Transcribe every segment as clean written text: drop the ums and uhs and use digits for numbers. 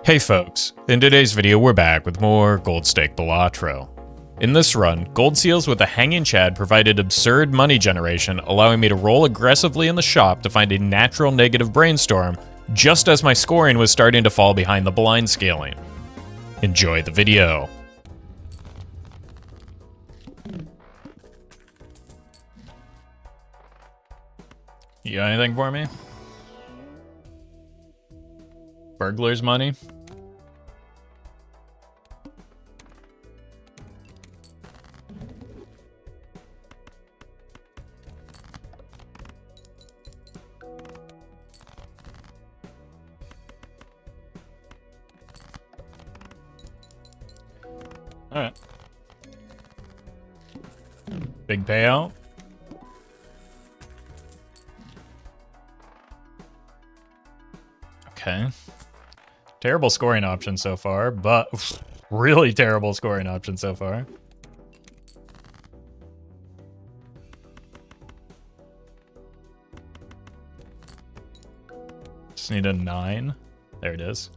Hey folks, in today's video we're back with more Gold Stake Balatro. In this run, gold seals with a hanging chad provided absurd money generation, allowing me to roll aggressively in the shop to find a natural negative brainstorm, just as my scoring was starting to fall behind the blind scaling. Enjoy the video. You got anything for me? Burglar's money? Alright. Big payout. Okay. Terrible scoring option so far, but really terrible scoring option so far. Just need a 9. There it is.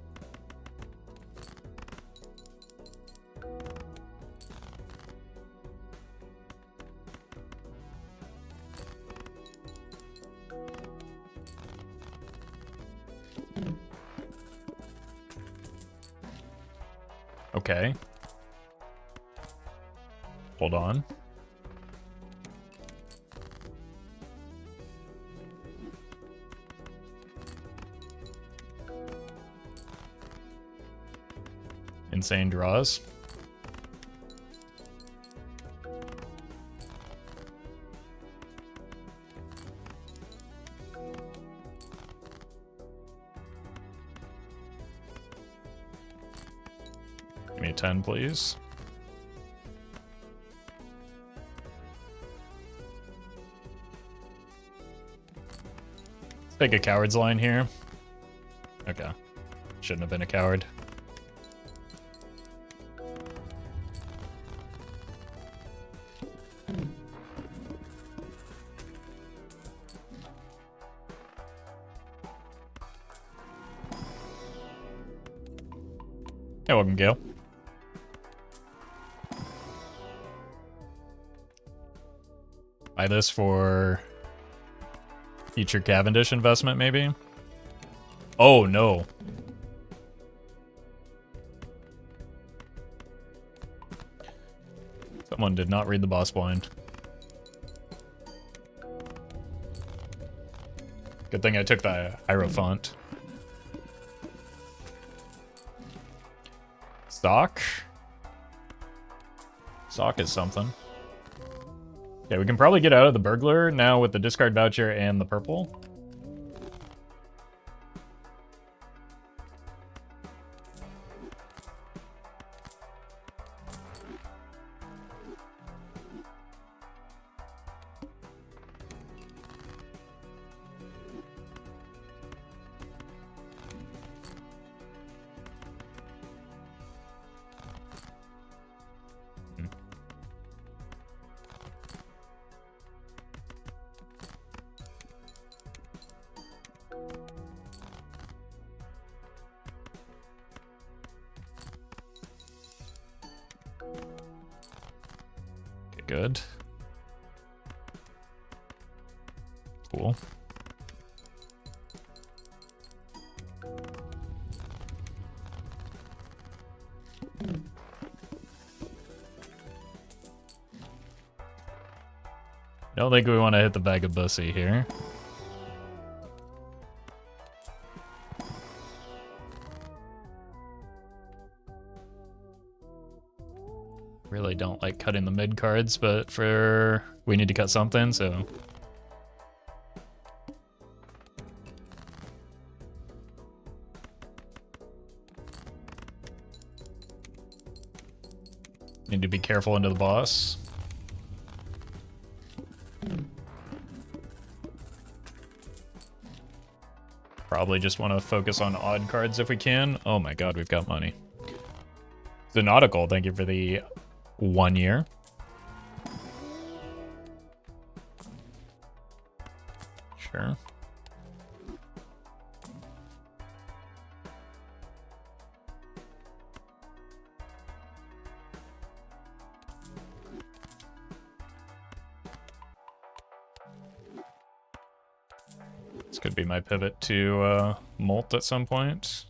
Okay. Hold on. Insane draws. Give me a 10, please. Let's take a coward's line here. Okay. Shouldn't have been a coward. Yeah, welcome, Gale. Buy this for future Cavendish investment, maybe? Oh, no. Someone did not read the boss blind. Good thing I took the Hierophant. Stock? Stock is something. Okay, we can probably get out of the burglar now with the discard voucher and the purple. Good. Cool. Don't think we want to hit the bag of bussy here. Really don't like cutting the mid cards, but we need to cut something, so. Need to be careful into the boss. Probably just want to focus on odd cards if we can. Oh my god, we've got money. The Nautical, thank you for the 1 year. Sure. Could be my pivot to Molt at some point.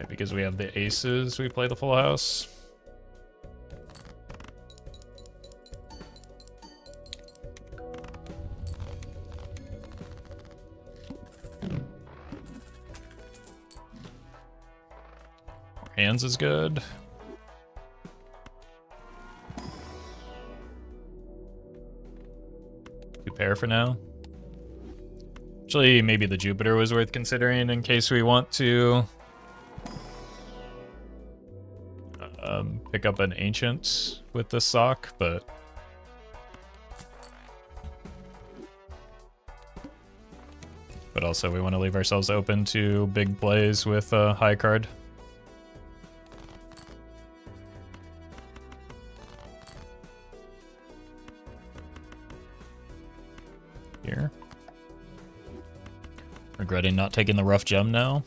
Because we have the aces, we play the full house. Hands is good. Two pair for now. Actually, maybe the Jupiter was worth considering in case we want to pick up an ancient with this sock, but also we want to leave ourselves open to big plays with a high card. Here. Regretting not taking the rough gem now.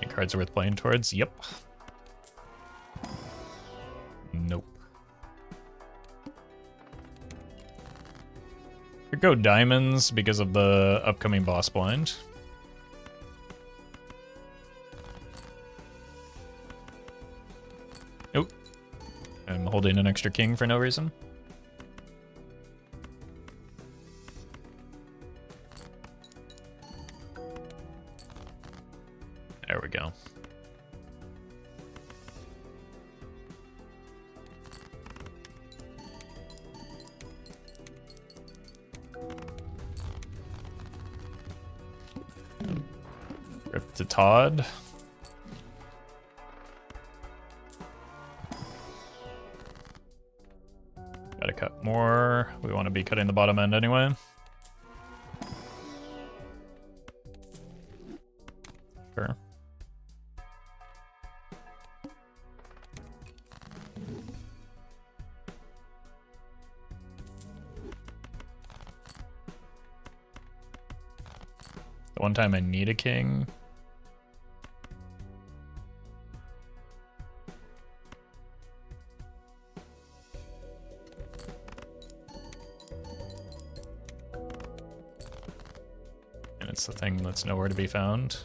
Cards are worth playing towards? Yep. Nope. Could go diamonds because of the upcoming boss blind. Nope. I'm holding an extra king for no reason. There we go. Rip to Todd. Gotta cut more. We want to be cutting the bottom end anyway. Sure. The one time I need a king. And it's the thing that's nowhere to be found.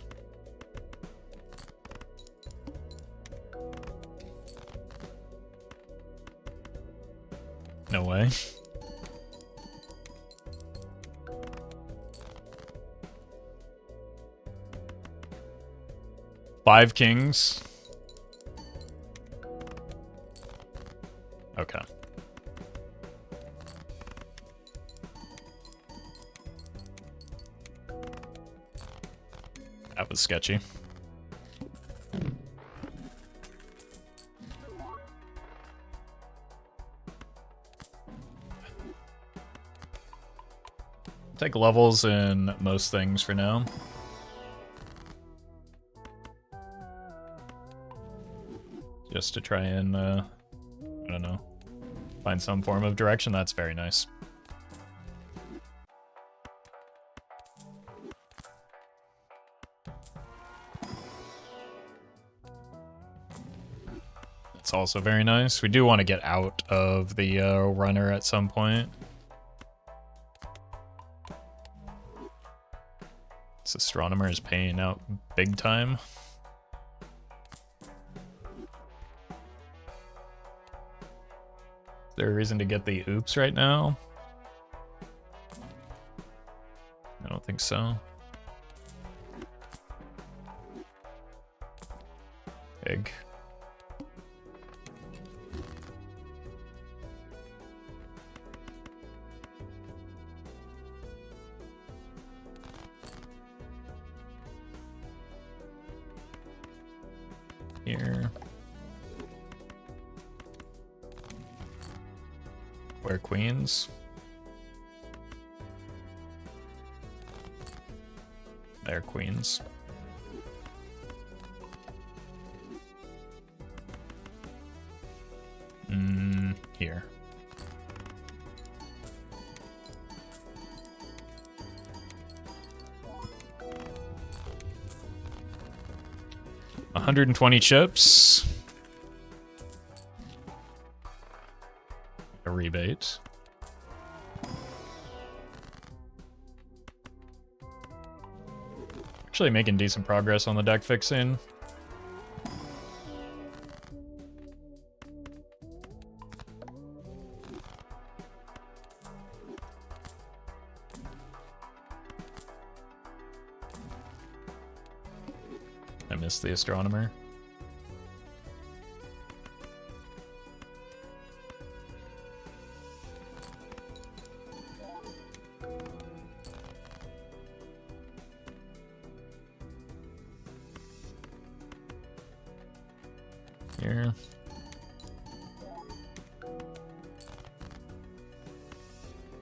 No way. Five kings. Okay. That was sketchy. Take levels in most things for now. Just to try and, I don't know, find some form of direction. That's very nice. That's also very nice. We do want to get out of the runner at some point. This astronomer is paying out big time. Is there a reason to get the oops right now? I don't think so. Big. Here. Where queens? There, queens. Here. $120 chips. A rebate. Actually making decent progress on the deck fixing. I missed the astronomer. Here.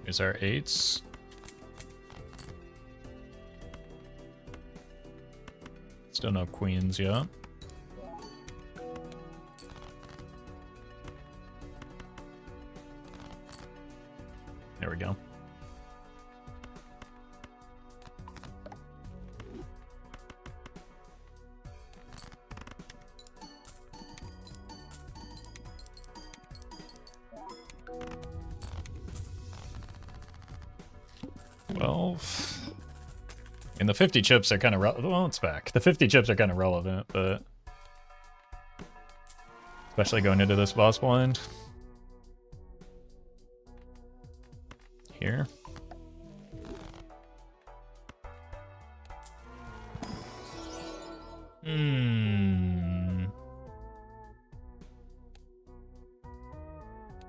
Here's our 8s. Still no queens yet. There we go. Well, and the 50 chips are kind of well, it's back. The 50 chips are kind of relevant, but especially going into this boss blind. Here.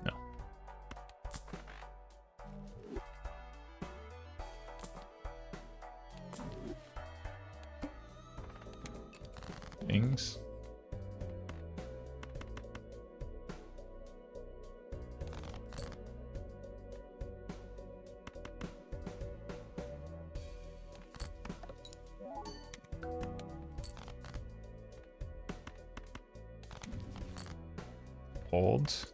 No. Things. Hold. This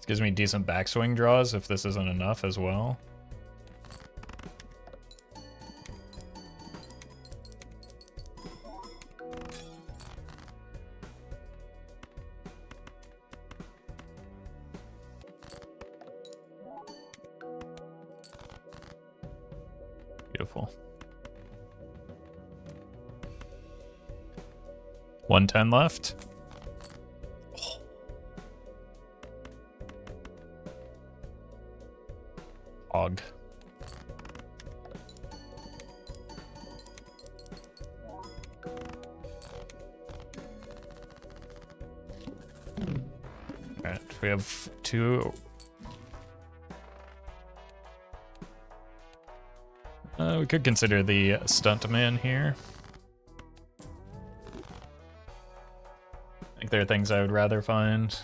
gives me decent backswing draws if this isn't enough as well. Beautiful. 110 left. Oh. Og. Alright, we have 2. We could consider the stuntman here. I think there are things I would rather find.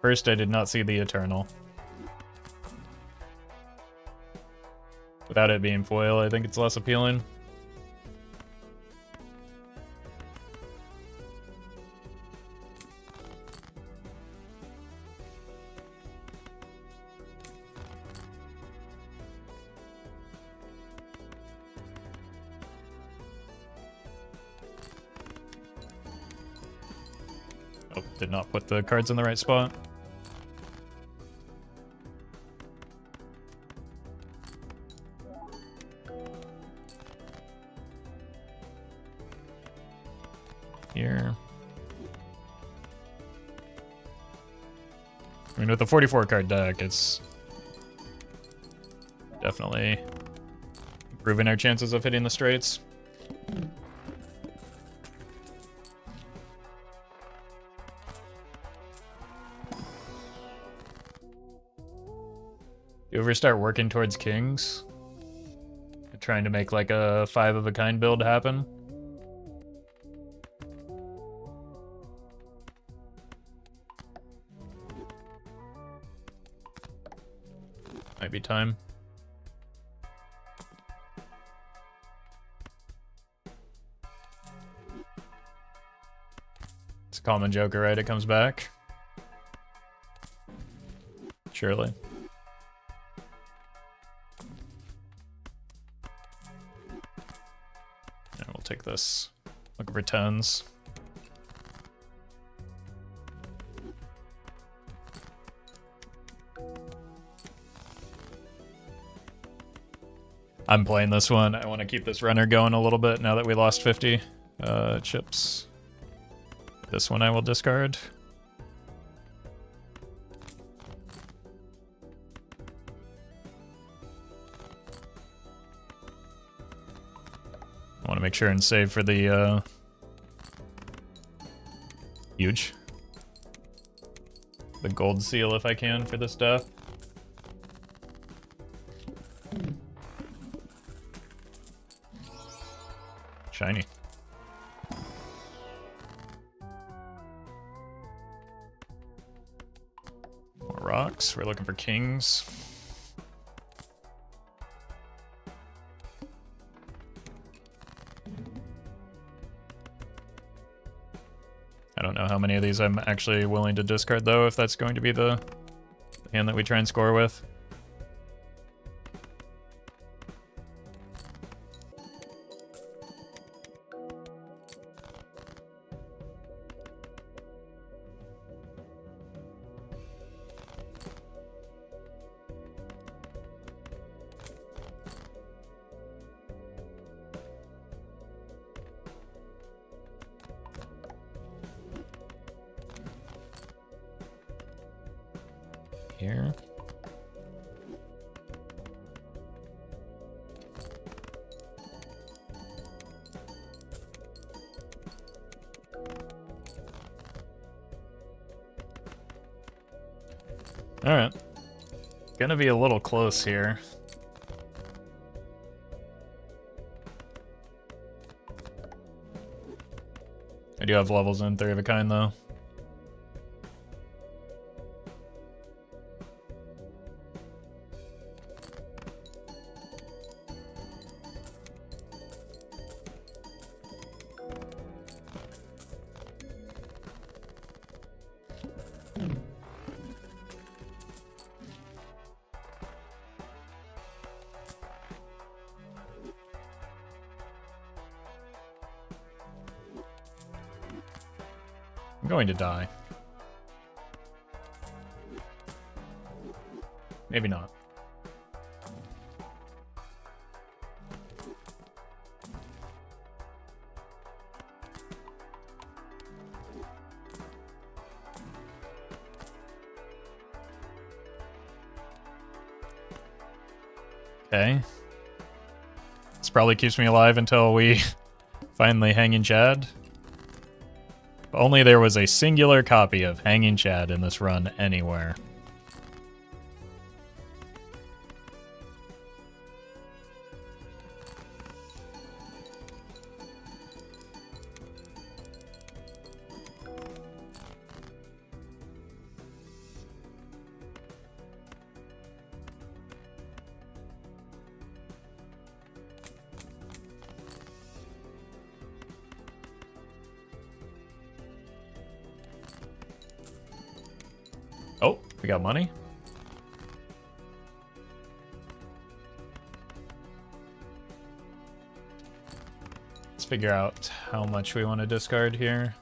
First, I did not see the Eternal. Without it being foil, I think it's less appealing. Oh, did not put the cards in the right spot. Here. I mean, with the 44 card deck, it's definitely improving our chances of hitting the straights. You ever start working towards kings? Trying to make like a 5 of a kind build happen? Might be time. It's a common joker, right? It comes back. Surely. And we'll take this. Looking for 10s. I'm playing this one. I want to keep this runner going a little bit now that we lost 50 chips. This one I will discard. I want to make sure and save for the huge. The gold seal if I can for this death. Shiny. More rocks. We're looking for kings. I don't know how many of these I'm actually willing to discard though, if that's going to be the hand that we try and score with. Here. All right. Gonna be a little close here. I do have levels in 3 of a kind though. I'm going to die. Maybe not. Okay. This probably keeps me alive until we finally Hanging Chad. If only there was a singular copy of Hanging Chad in this run anywhere. Oh, we got money. Let's figure out how much we want to discard here.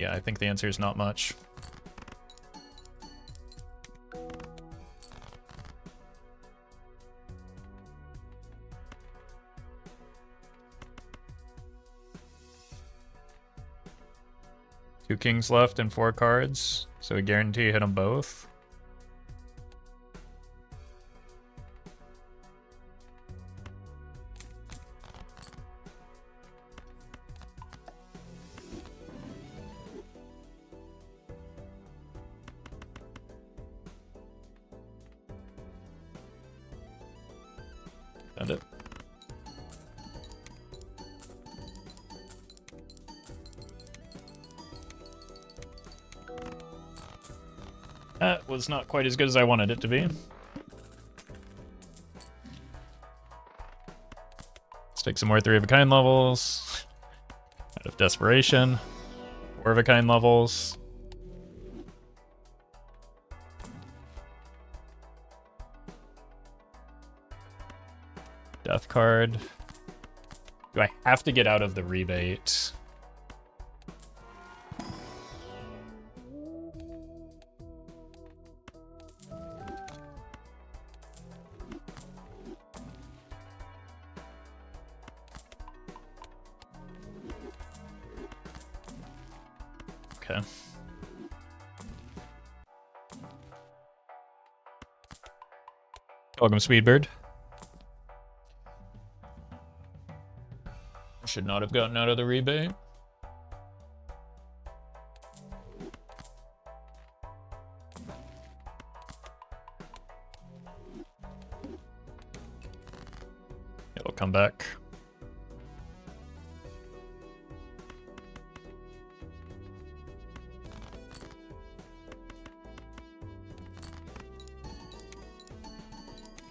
Yeah, I think the answer is not much. Two kings left and 4 cards, so we guarantee hit them both. Send it. That was not quite as good as I wanted it to be. Let's take some more 3-of-a-kind levels. Out of desperation. 4-of-a-kind levels. Death card. Do I have to get out of the rebate? Okay. Welcome, Speedbird. Should not have gotten out of the rebate. It'll come back.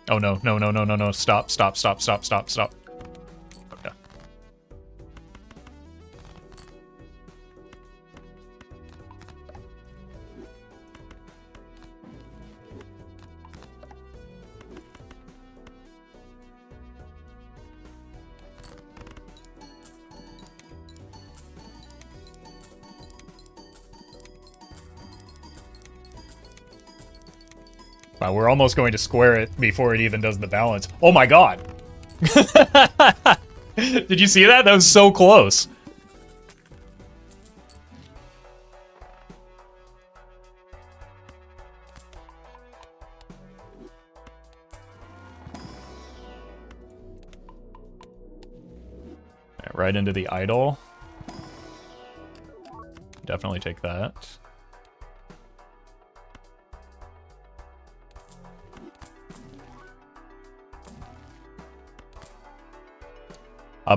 Oh no, no, no, no, no, no. Stop, stop, stop, stop, stop, stop. Okay. Wow, we're almost going to square it before it even does the balance. Oh my god! Did you see that? That was so close. Right into the idol. Definitely take that.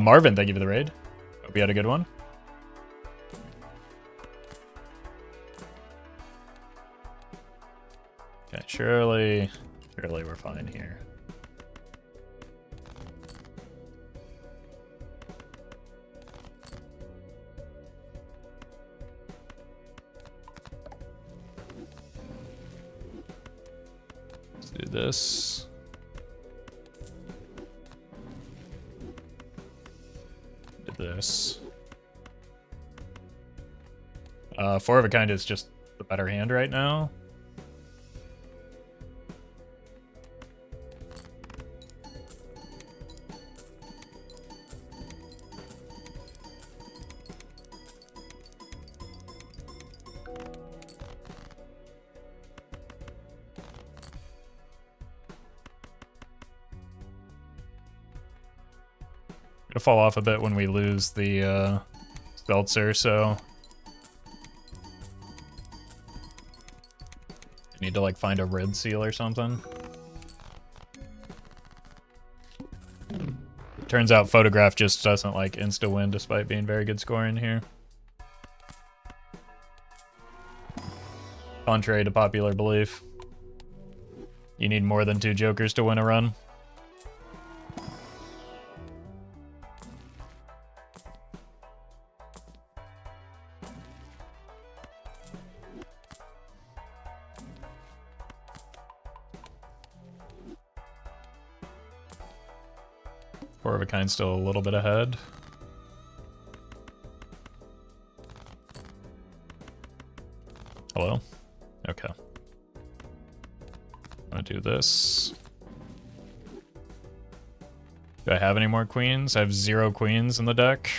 Marvin, thank you for the raid. Hope you had a good one. Okay, surely we're fine here. Let's do this. This. 4-of-a-kind is just the better hand right now. Gonna fall off a bit when we lose the Seltzer, so I need to like find a red seal or something. Turns out Photograph just doesn't like insta-win despite being very good scoring here. Contrary to popular belief. You need more than 2 jokers to win a run. Four-of-a-kind still a little bit ahead. Hello? Okay. I'm gonna do this. Do I have any more queens? I have 0 queens in the deck.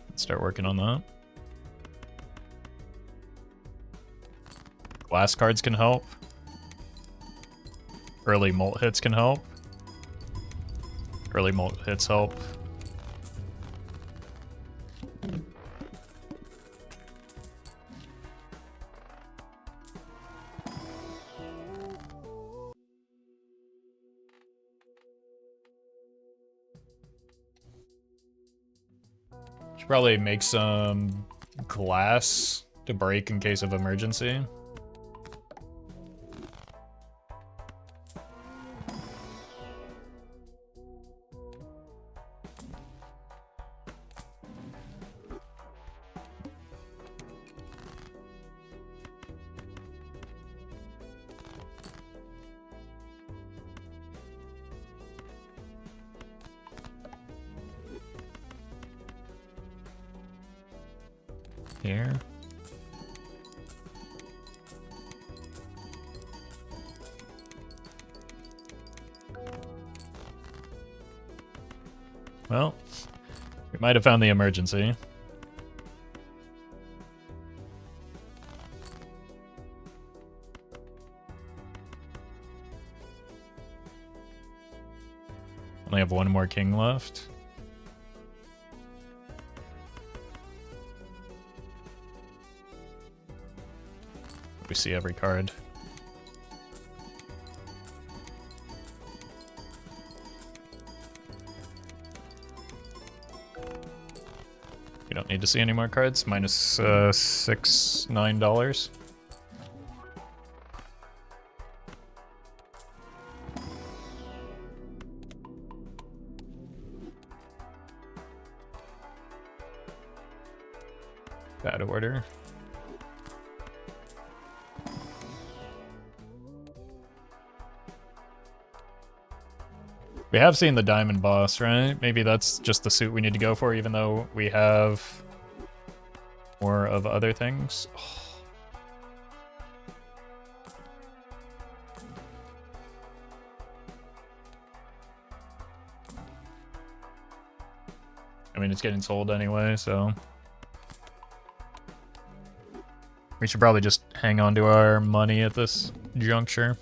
Let's start working on that. Glass cards can help. Early molt hits can help. Early molt hits help. Should probably make some glass to break in case of emergency. Here. Well, we might have found the emergency. Only have one more king left. We see every card. We don't need to see any more cards. Minus $9. Bad order. We have seen the diamond boss, right? Maybe that's just the suit we need to go for, even though we have more of other things. Oh. I mean, it's getting sold anyway, so we should probably just hang on to our money at this juncture.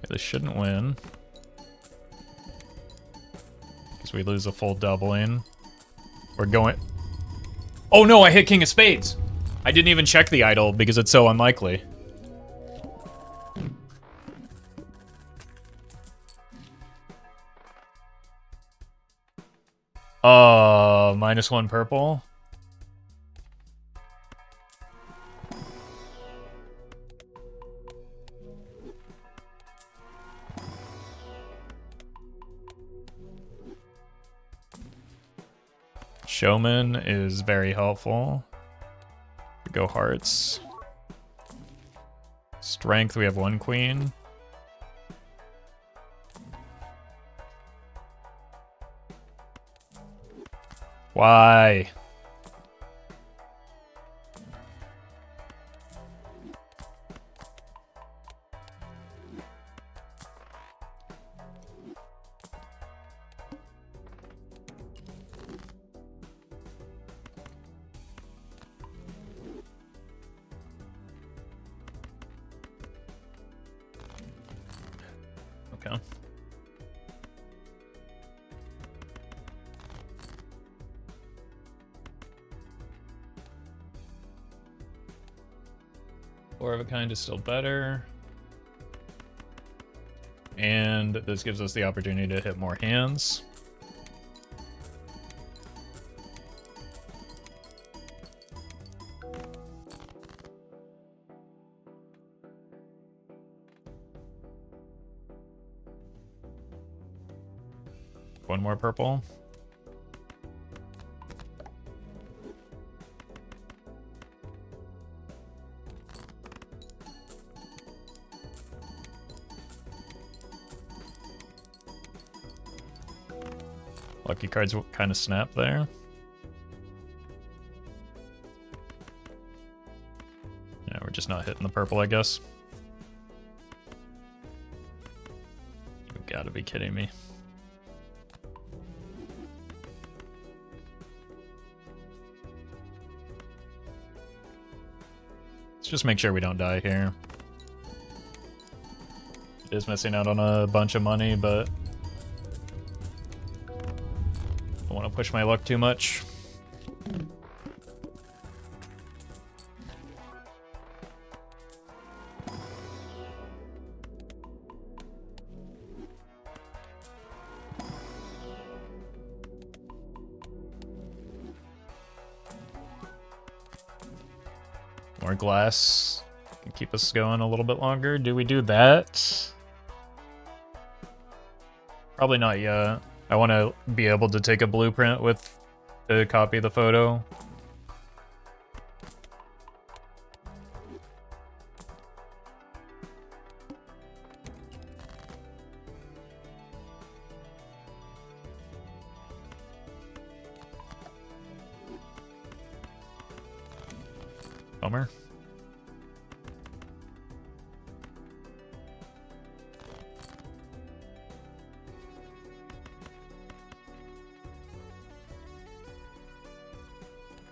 This shouldn't win, because we lose a full doubling. We're going... Oh no, I hit King of Spades! I didn't even check the idol because it's so unlikely. -1 purple. Showman is very helpful. We go hearts. Strength, we have 1 queen. Why? Okay. Four of a kind is still better. And this gives us the opportunity to hit more hands. One more purple. Lucky cards kind of snap there. Yeah, we're just not hitting the purple, I guess. You gotta be kidding me. Let's just make sure we don't die here. It is missing out on a bunch of money, but don't want to push my luck too much. More glass can keep us going a little bit longer. Do we do that? Probably not yet. I want to be able to take a blueprint with to copy the photo. Bummer.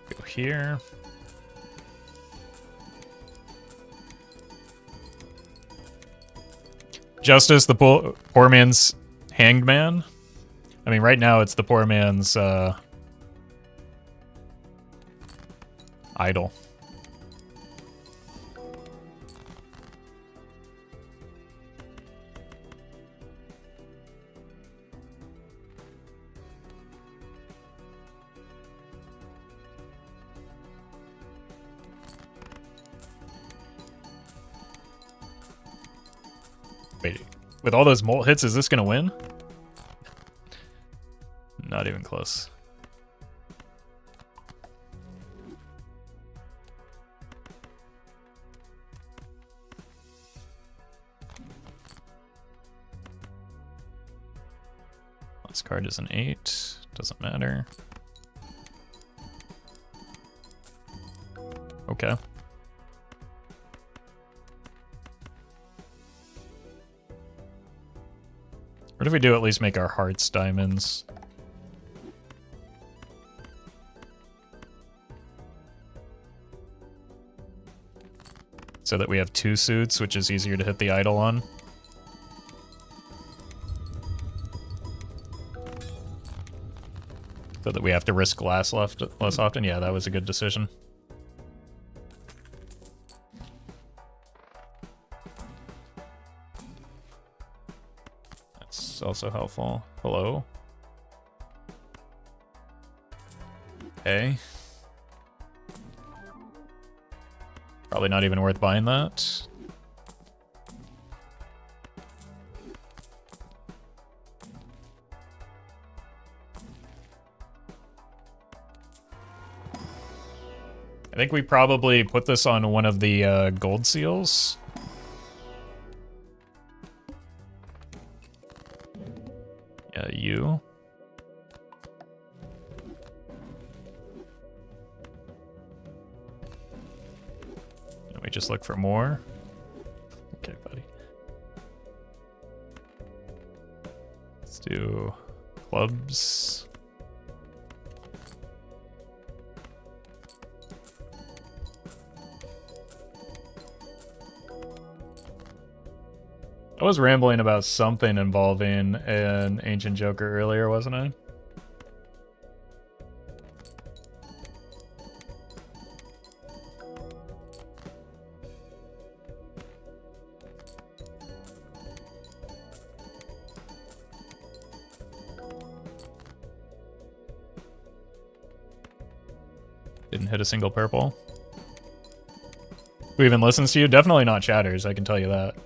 Go here. Justice, the poor man's hanged man. I mean, right now it's the poor man's idol. Wait, with all those molt hits, is this gonna win? Not even close. This card is an 8. Doesn't matter. Okay. What if we do at least make our hearts diamonds? So that we have 2 suits, which is easier to hit the idol on. So that we have to risk glass less often. Yeah, that was a good decision. That's also helpful. Hello? Okay. Probably not even worth buying that. I think we probably put this on one of the gold seals. Yeah, you. And we just look for more. Okay, buddy. Let's do clubs. I was rambling about something involving an ancient joker earlier, wasn't I? Didn't hit a single purple. Who even listens to you? Definitely not chatters, I can tell you that.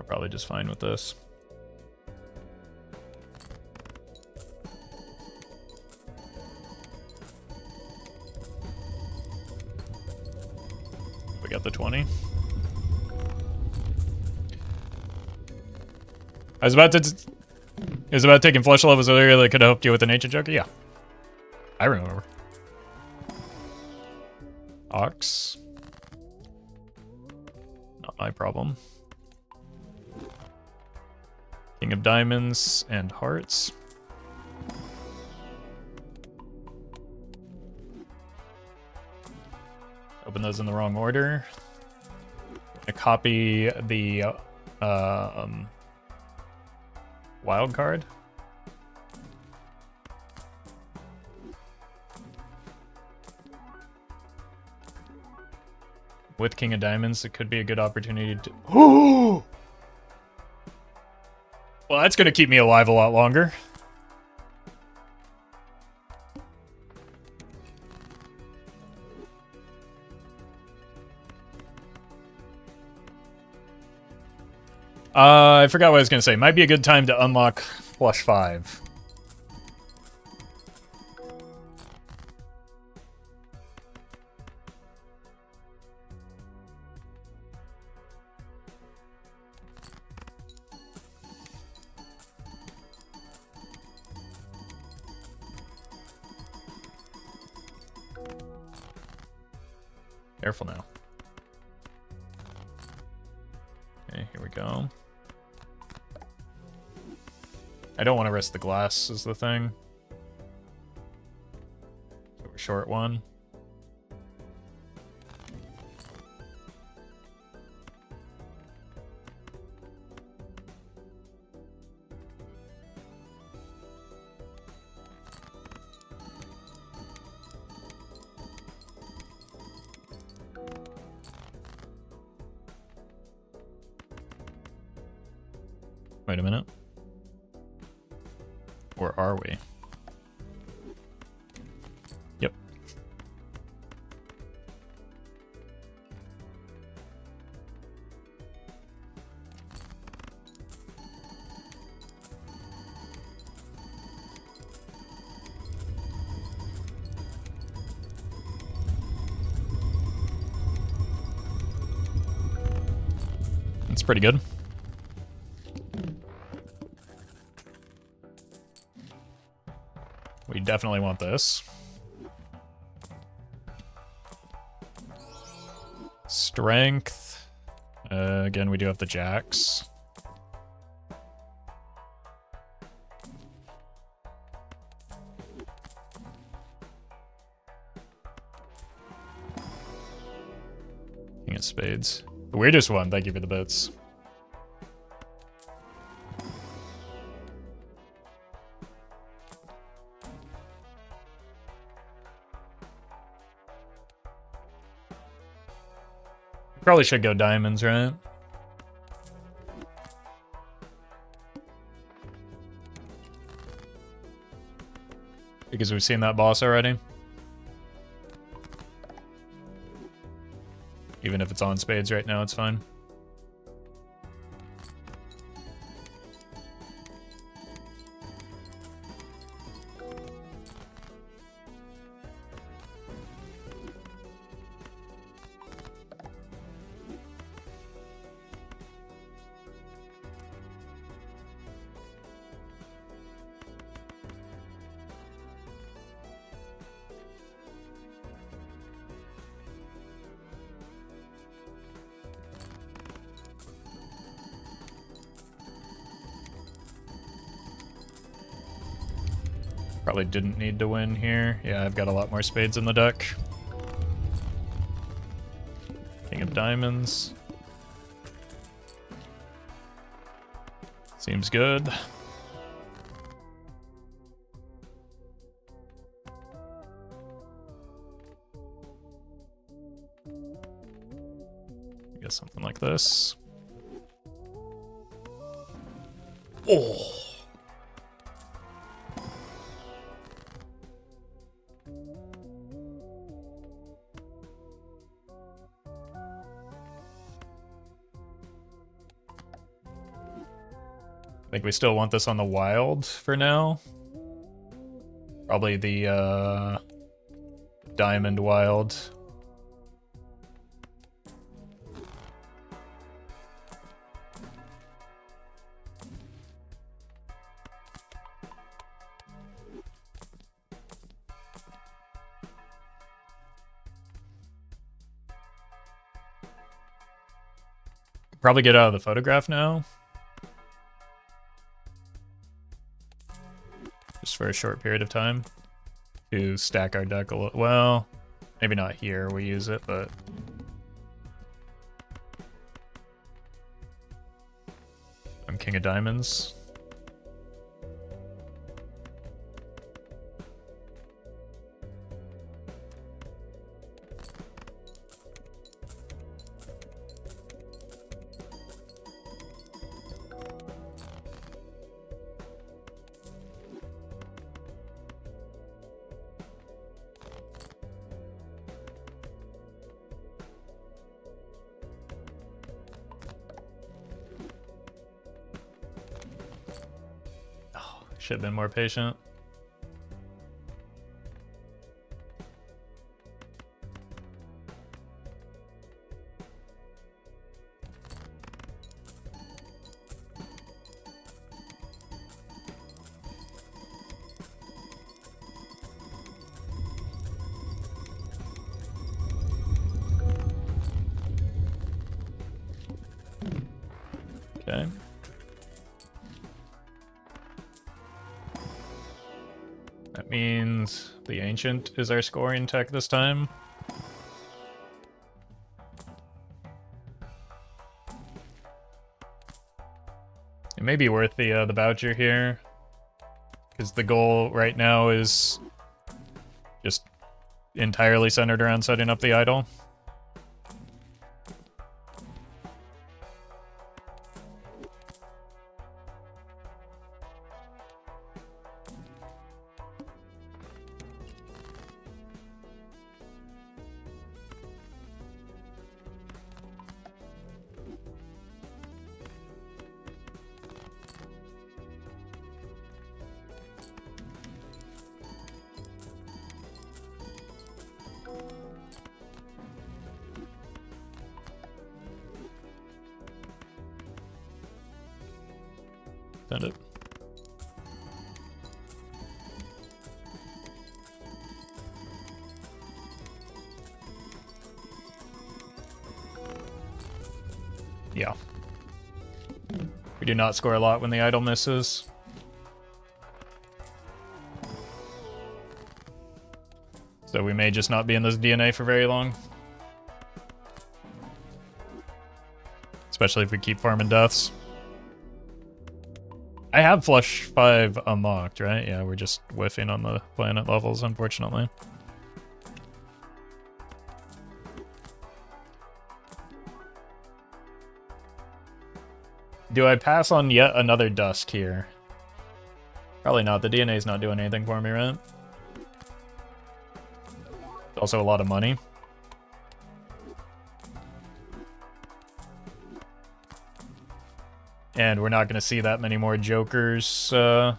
Probably just fine with this. We got the 20. I was about taking flesh levels earlier that could have helped you with an ancient joker. Yeah, I remember. Ox. Not my problem. King of diamonds and hearts. Open those in the wrong order. I'm gonna copy the wild card. with King of Diamonds, it could be a good opportunity to... Oh! Well, that's going to keep me alive a lot longer. I forgot what I was going to say. Might be a good time to unlock Flush 5. Careful now. Okay, here we go. I don't want to risk the glass is the thing. So we're short one. Wait a minute. Or are we? Yep. That's pretty good. We definitely want this. Strength. Again, we do have the jacks. King of spades. The weirdest one, thank you for the bits. Probably should go diamonds, right? Because we've seen that boss already. Even if it's on spades right now, it's fine. Probably didn't need to win here. Yeah, I've got a lot more spades in the deck. King of diamonds. Seems good. I guess something like this. Oh. I think we still want this on the wild for now. Probably the diamond wild. Probably get out of the photograph now. Just for a short period of time to stack our deck a little. Well, maybe not here we use it, but I'm king of diamonds. Should have been more patient. Okay. That means the Ancient is our scoring tech this time. It may be worth the voucher here, because the goal right now is just entirely centered around setting up the idol. Send it. Yeah. We do not score a lot when the idol misses. So we may just not be in this DNA for very long. Especially if we keep farming deaths. I have Flush 5 unlocked, right? Yeah, we're just whiffing on the planet levels, unfortunately. Do I pass on yet another dust here? Probably not. The DNA's not doing anything for me, right? Also a lot of money. And we're not going to see that many more Jokers after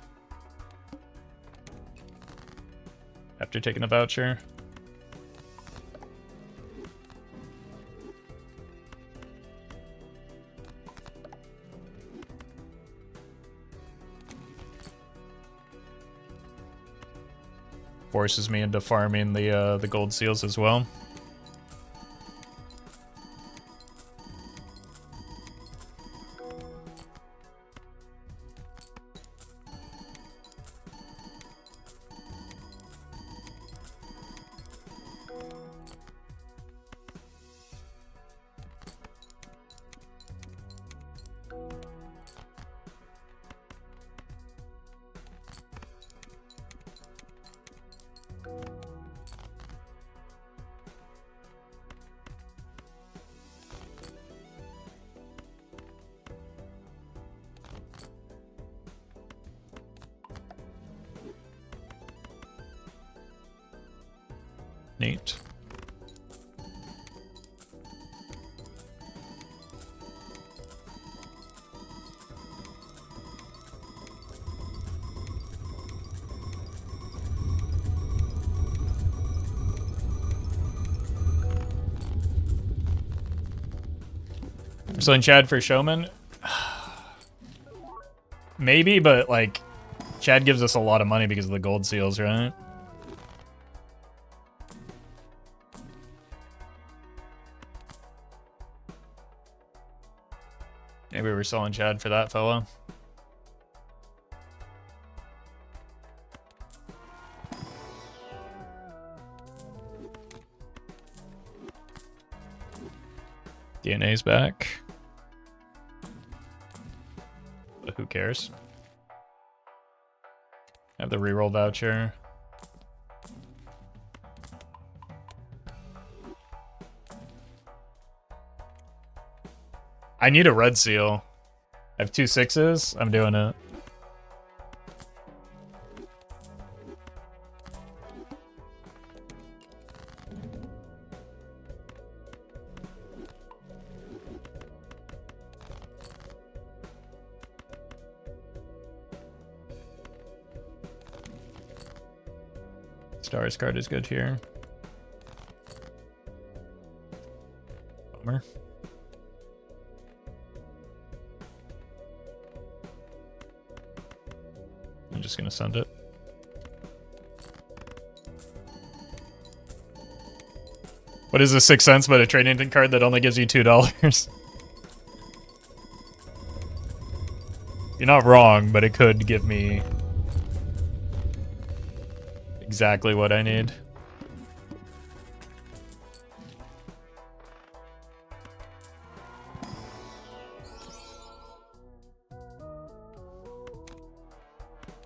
taking the voucher. Forces me into farming the gold seals as well. Neat. So in Chad for Showman? Maybe, but like, Chad gives us a lot of money because of the gold seals, right? Maybe we're selling Chad for that fella. DNA's back. But who cares? Have the reroll voucher. I need a red seal. I have 2 6s. I'm doing it. Stars card is good here. Bummer. I'm just gonna send it. What is a 6 cents but a trading card that only gives you $2? You're not wrong, but it could give me exactly what I need.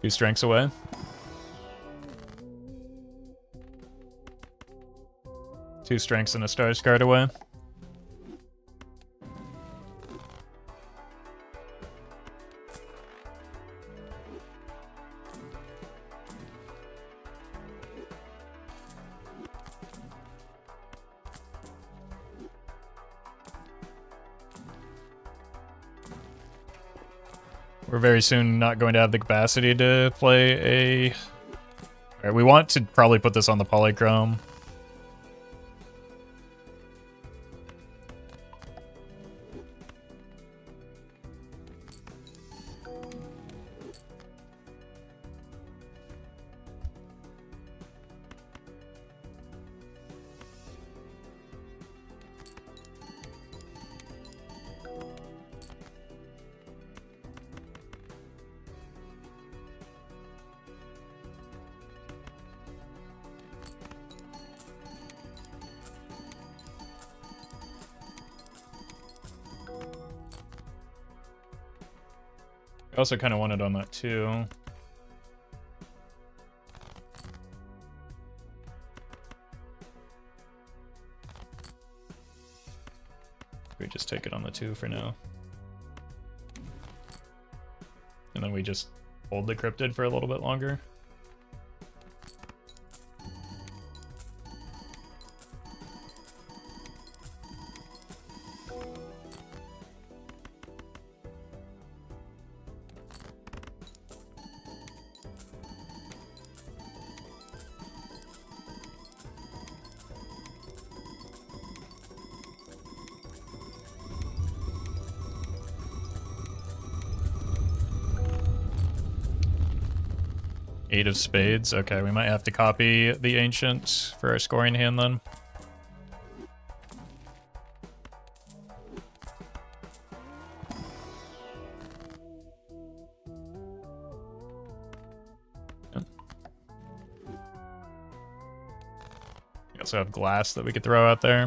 Two strengths away. Two strengths and a stars card away. We're very soon not going to have the capacity to play a... Alright, we want to probably put this on the polychrome. I also kind of wanted on that too. We just take it on the 2 for now. And then we just hold the cryptid for a little bit longer. Eight of spades. Okay, we might have to copy the ancient for our scoring hand then. Yep. We also have glass that we could throw out there.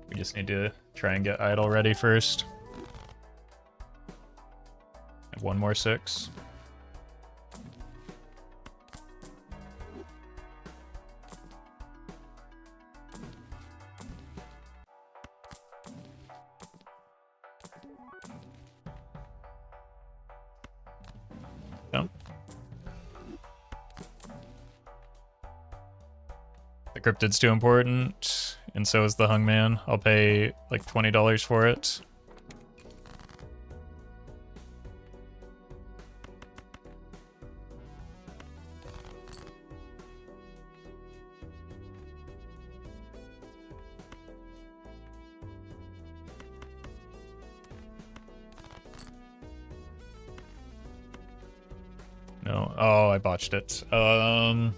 We just need to try and get idle ready first. One more 6. Yep. The cryptid's too important, and so is the hungman. I'll pay like $20 for it. No. Oh, I botched it. Bummer.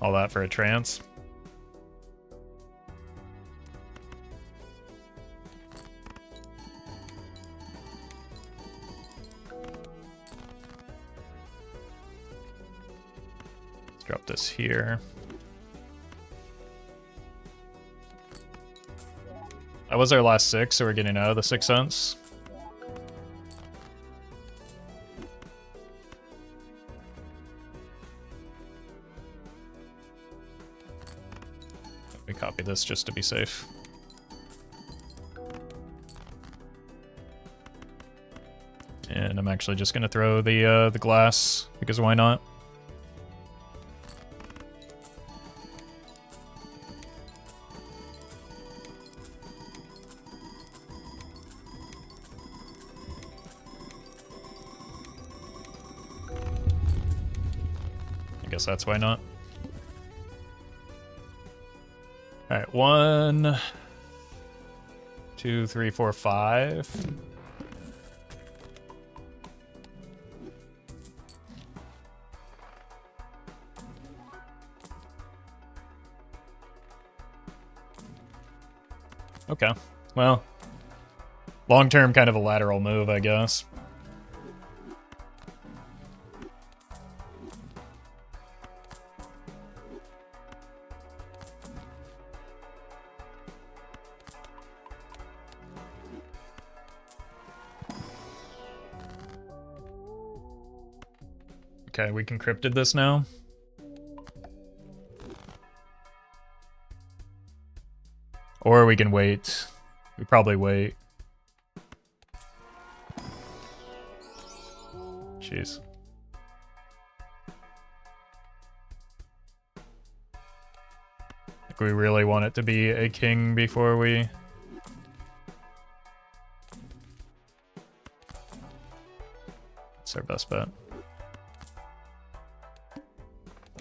All that for a trance. Drop this here. That was our last 6, so we're getting out of the 6 cents. We copy this just to be safe. And I'm actually just gonna throw the glass, because why not? I guess that's why not. Alright, 1, 2, 3, 4, 5. Okay, well, long-term kind of a lateral move, I guess. Okay, we encrypted this now. Or we can wait. We probably wait. Jeez. Like we really want it to be a king before we... That's our best bet.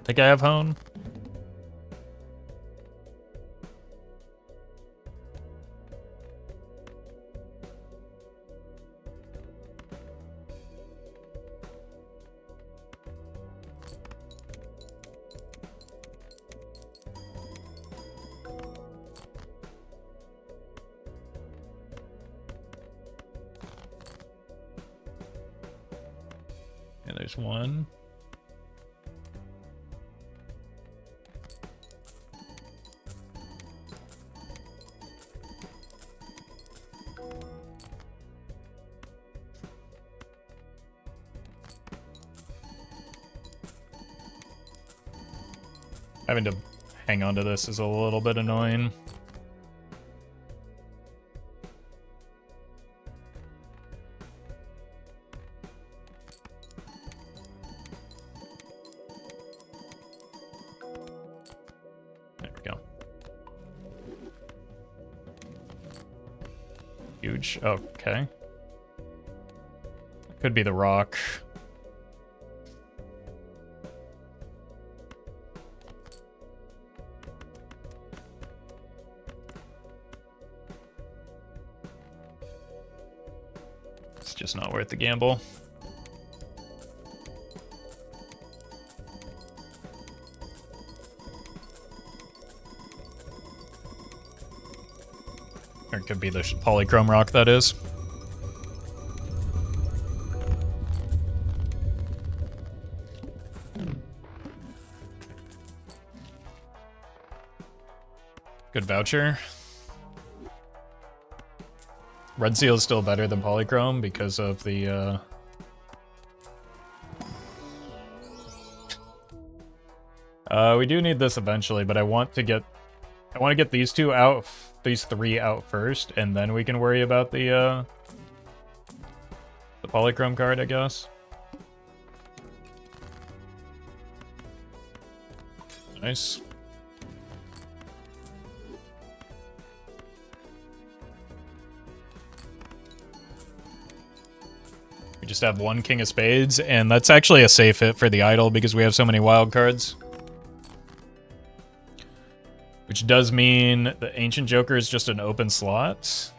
Think I have hone? Yeah, there's one. Having to hang on to this is a little bit annoying. There we go. Huge. Okay. Could be the rock. It's just not worth the gamble. Or it could be the polychrome rock, that is. Good voucher. Red seal is still better than polychrome because of the we do need this eventually, but I want to get these two out, these three out first, and then we can worry about the polychrome card, I guess. Nice. We just have one King of Spades, and that's actually a safe hit for the idol because we have so many wild cards. Which does mean the Ancient Joker is just an open slot.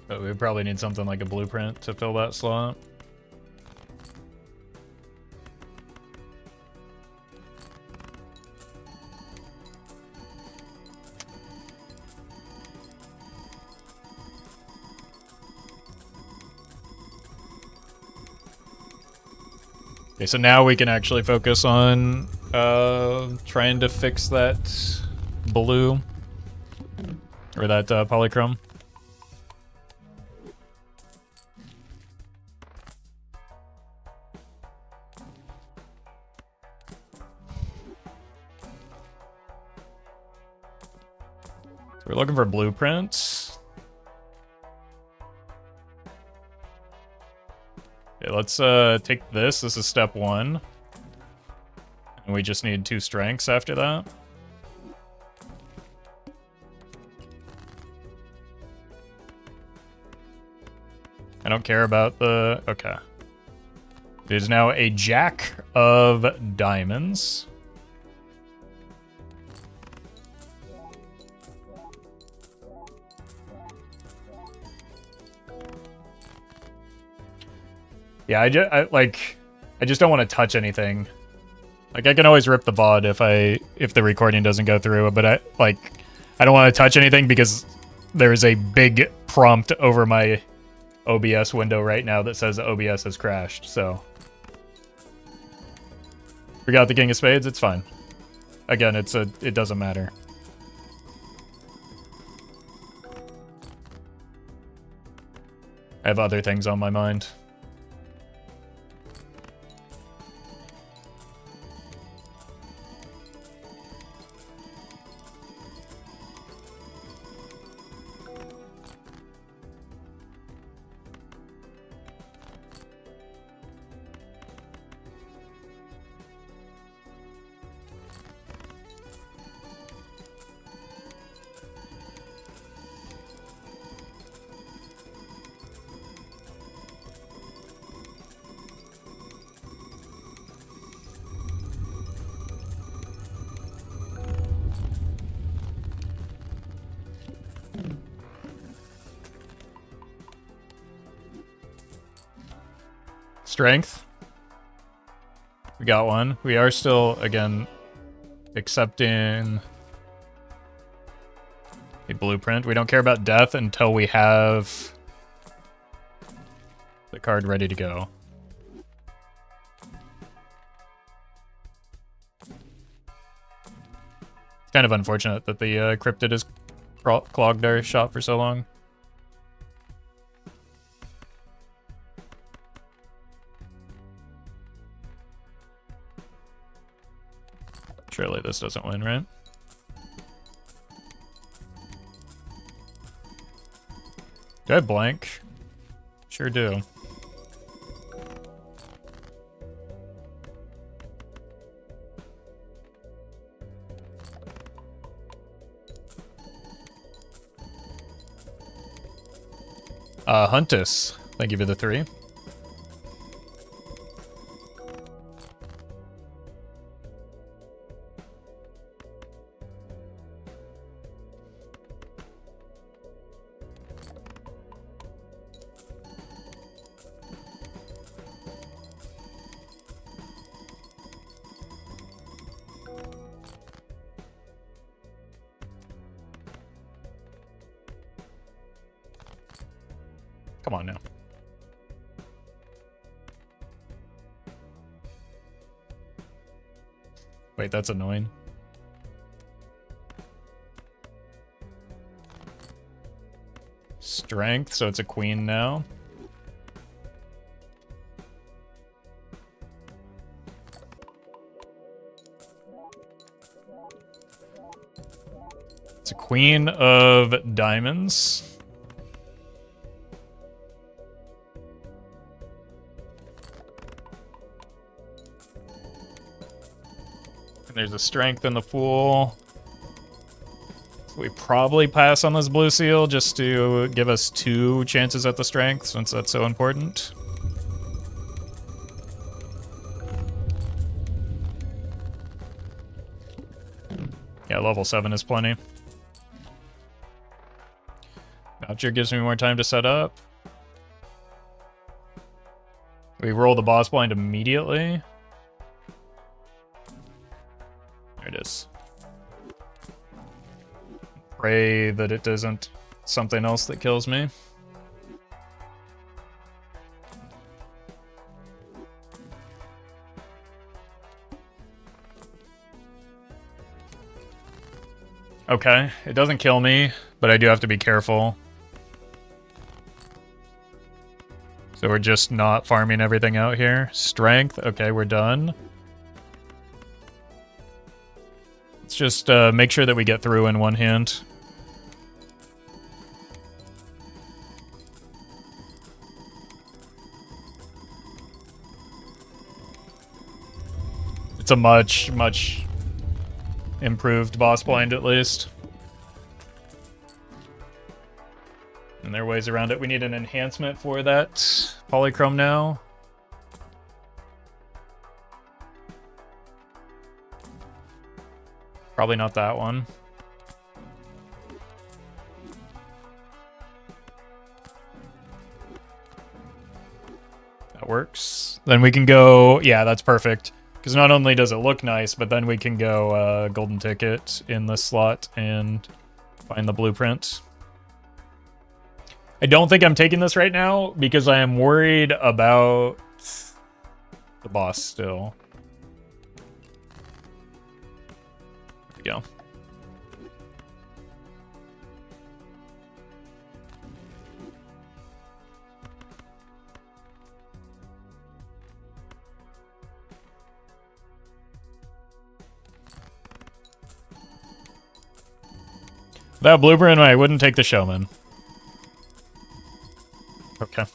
But we probably need something like a blueprint to fill that slot. Okay, so now we can actually focus on trying to fix that blue, or that polychrome. We're looking for blueprints. Okay, let's take this. This is step 1. And we just need 2 strengths after that. I don't care about the... Okay. It is now a jack of diamonds. Yeah, I just don't want to touch anything. Like, I can always rip the VOD if the recording doesn't go through, but I don't want to touch anything because there is a big prompt over my OBS window right now that says OBS has crashed, so. We got the King of Spades, it's fine. Again, it doesn't matter. I have other things on my mind. Strength. We got one. We are still, again, accepting a blueprint. We don't care about death until we have the card ready to go. It's kind of unfortunate that the cryptid has clogged our shop for so long. Surely this doesn't win, right? Do I have blank? Sure do. Huntus. Thank you for the 3. Come on now. Wait, that's annoying. Strength, so it's a queen now. It's a queen of diamonds. There's a strength in the pool. So we probably pass on this blue seal just to give us 2 chances at the strength, since that's so important. Yeah, level 7 is plenty. Voucher gives me more time to set up. We roll the boss blind immediately. There it is. Pray that it isn't something else that kills me. Okay, it doesn't kill me, but I do have to be careful. So we're just not farming everything out here. Strength, okay, we're done. Let's just make sure that we get through in one hand. It's a much, much improved boss blind, at least. And there are ways around it. We need an enhancement for that polychrome now. Probably not that one. That works. Then we can go... Yeah, that's perfect. Because not only does it look nice, but then we can go golden ticket in this slot and find the blueprint. I don't think I'm taking this right now because I am worried about the boss still. There we go. Without blueprint, I wouldn't take the showman. Okay.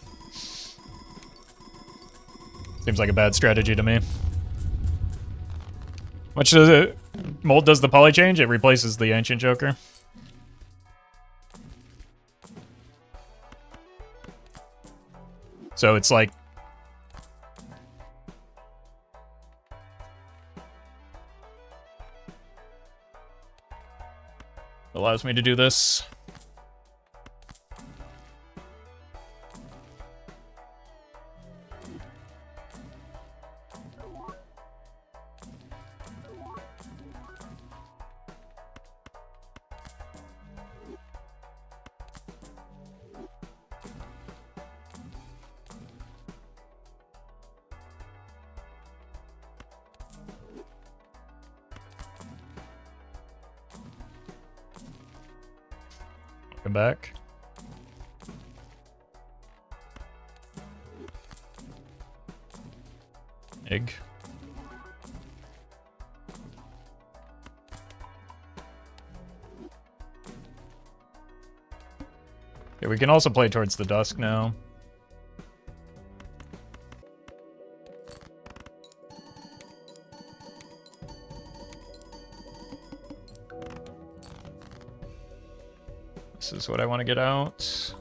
Seems like a bad strategy to me. Much does it... Mold does the poly change? It replaces the Ancient Joker. So it's like... Allows me to do this. Come back. Egg. Yeah, we can also play towards the dusk now. This is what I want to get out.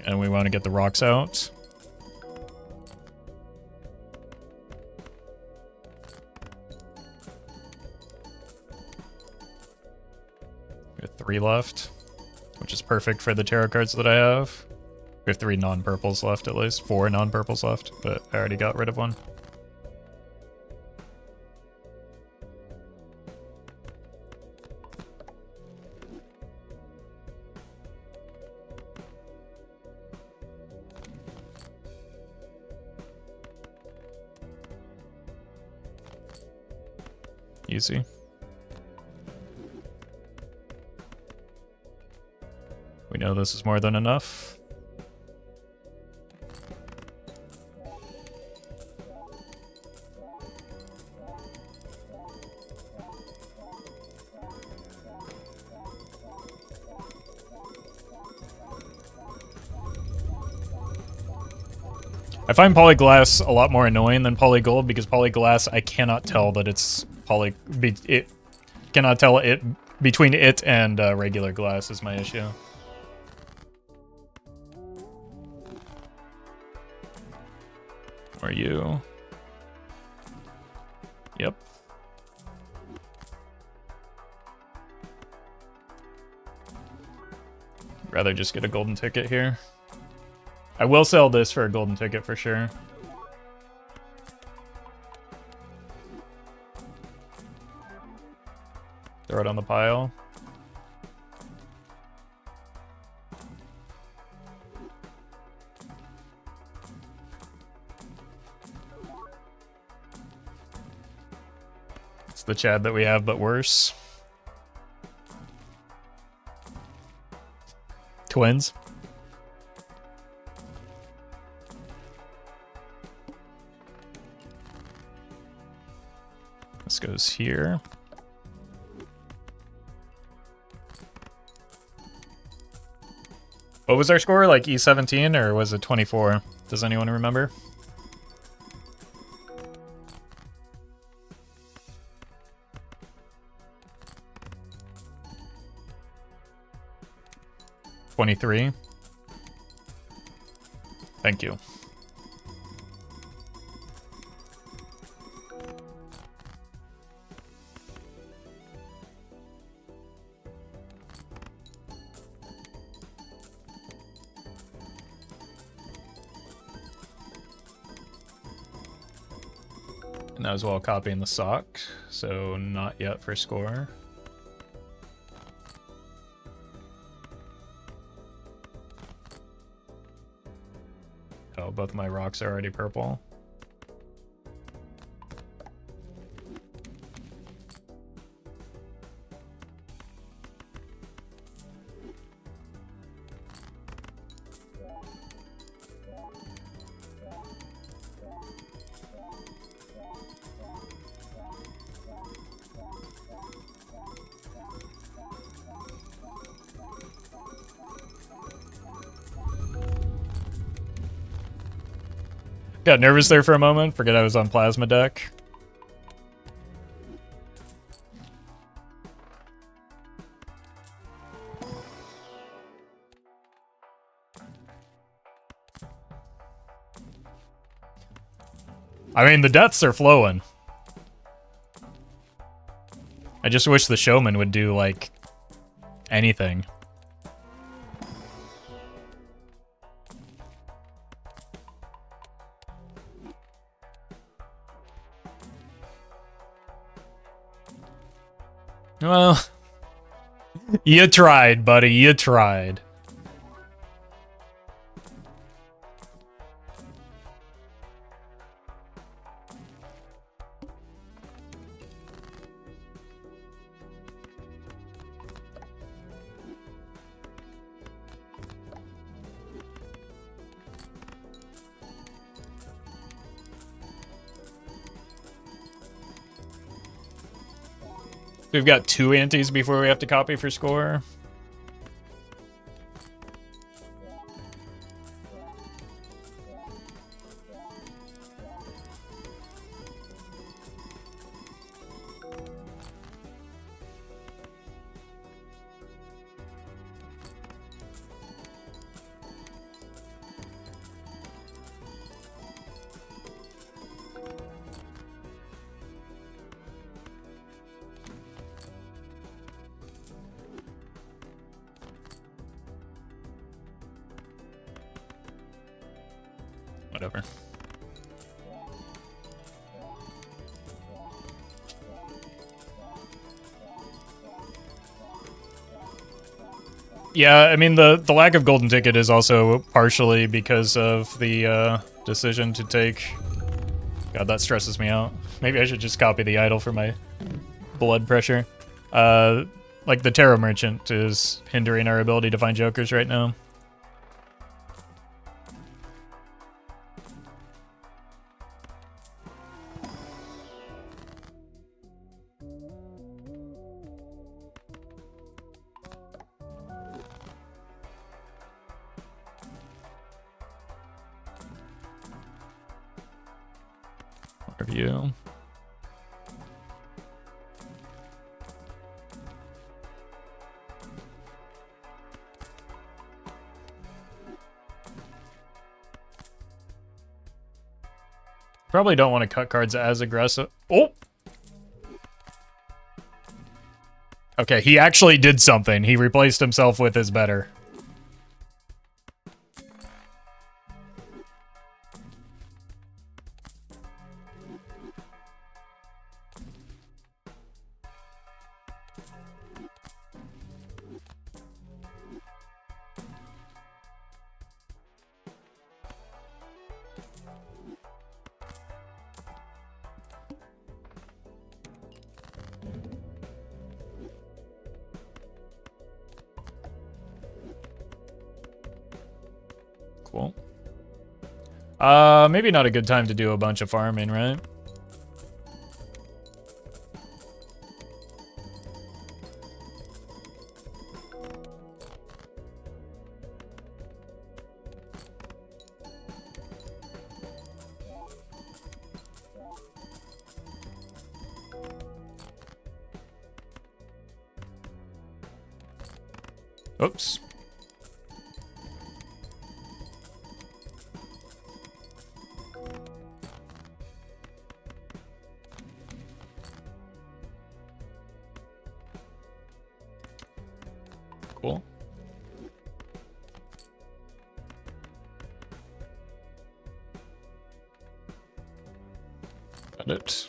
And we want to get the rocks out. We have 3 left, which is perfect for the tarot cards that I have. We have 3 non-purples left at least. 4 non-purples left, but I already got rid of one. Easy. We know this is more than enough. I find polyglass a lot more annoying than polygold because polyglass I cannot tell that it's it cannot tell it between it and regular glass is my issue. Are you? Yep. Rather just get a golden ticket here. I will sell this for a golden ticket for sure. Throw it on the pile. It's the Chad that we have, but worse. Twins. This goes here. What was our score? Like E17 or was it 24? Does anyone remember? $23. Thank you. And as well copying the sock, so not yet for score. Oh, both my rocks are already purple. Got nervous there for a moment. Forget I was on plasma deck. I mean, the deaths are flowing. I just wish the showman would do, like, anything. Well, you tried, buddy. You tried. We've got 2 antes before we have to copy for score. Whatever. Yeah, I mean, the lack of golden ticket is also partially because of the decision to take... God, that stresses me out. Maybe I should just copy the idol for my blood pressure. Like, the Tarot Merchant is hindering our ability to find jokers right now. Review. Probably don't want to cut cards as aggressive. Oh! Okay, he actually did something. He replaced himself with his better. Cool. Maybe not a good time to do a bunch of farming, right? Oops. Cool. Got it.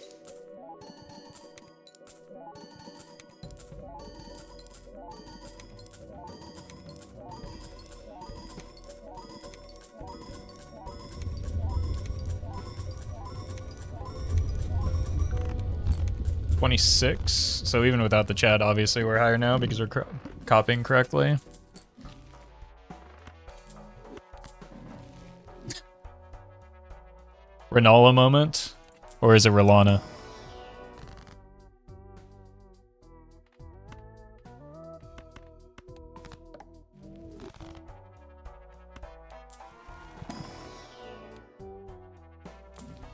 $26. So even without the chat, obviously we're higher now because we're copying correctly. Renala moment? Or is it Rolana?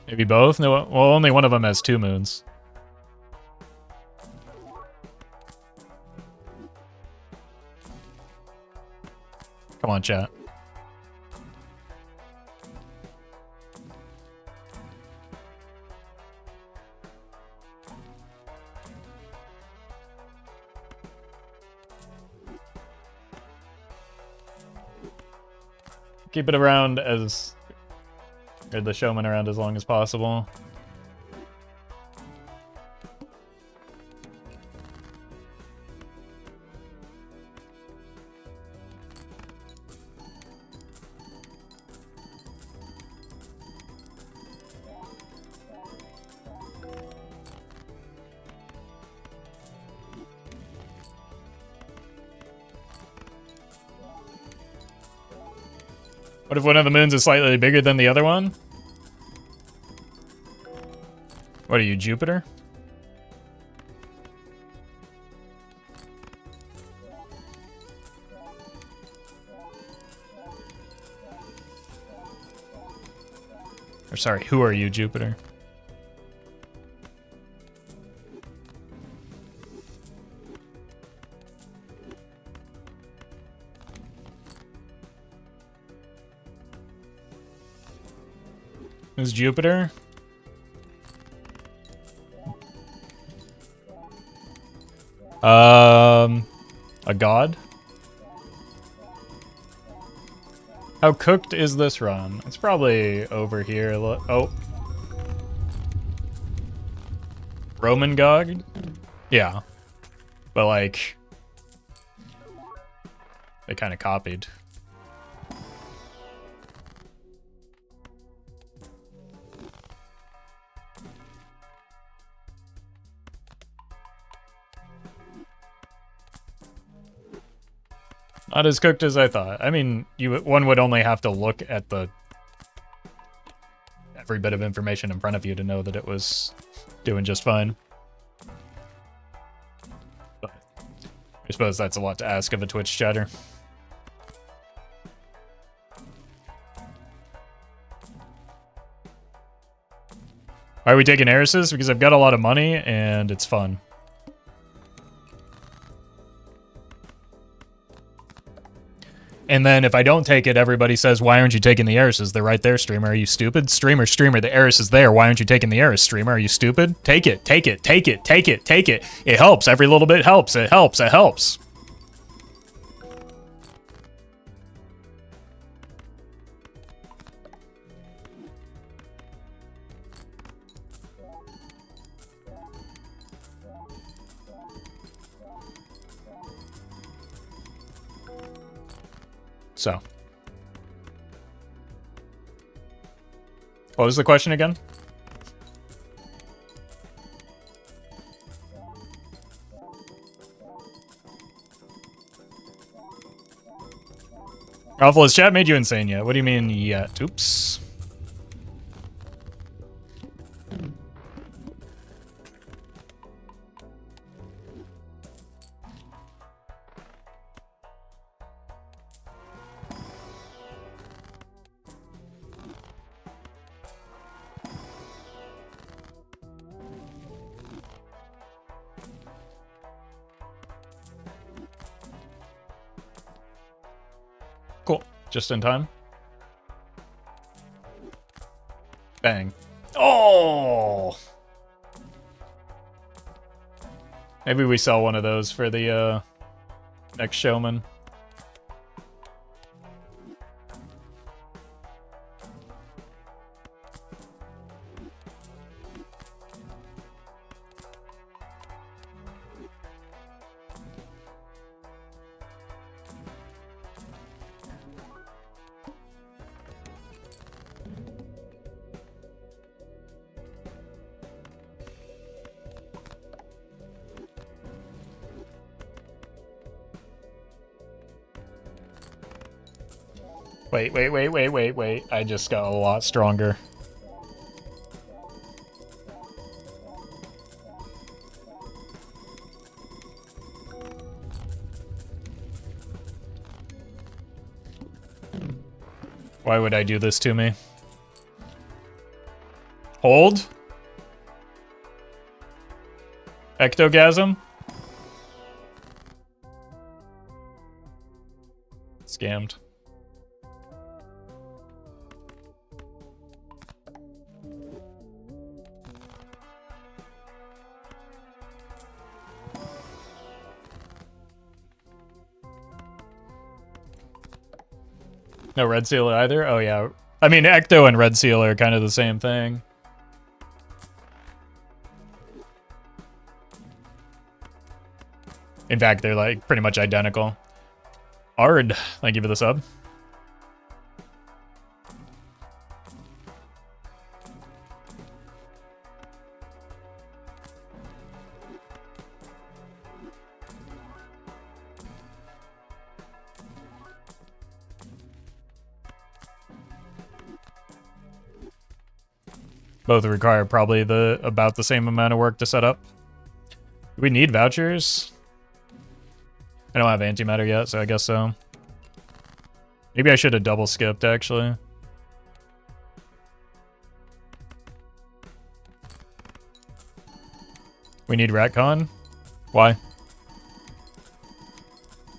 Maybe both? No, well, only one of them has 2 moons. Come on, chat. Keep it around as... or the showman around as long as possible. What if one of the moons is slightly bigger than the other one? What are you, Jupiter? Or sorry, who are you, Jupiter? Who's Jupiter? A god? How cooked is this run? It's probably over here. Oh. Roman god? Yeah. But like... they kind of copied. Not as cooked as I thought. I mean, one would only have to look at every bit of information in front of you to know that it was doing just fine. But I suppose that's a lot to ask of a Twitch chatter. Why are we taking heiresses? Because I've got a lot of money and it's fun. And then if I don't take it, everybody says, why aren't you taking the heiresses? They're right there, streamer. Are you stupid? Streamer, the heiress is there. Why aren't you taking the heiress, streamer? Are you stupid? Take it, take it, take it, take it, take it. It helps. Every little bit helps. It helps. It helps. So, what was the question again? Roffle, has chat made you insane yet? What do you mean yet? Oops. Cool. Just in time. Bang. Oh! Maybe we sell one of those for the next showman. Wait. I just got a lot stronger. Why would I do this to me? Hold? Ectogasm? Scammed. No red seal either? Oh yeah. I mean, Ecto and red seal are kind of the same thing. In fact, they're like pretty much identical. Ard, thank you for the sub. Both require probably about the same amount of work to set up. Do we need vouchers? I don't have antimatter yet, so I guess so. Maybe I should have double skipped, actually. We need Ratcon? Why?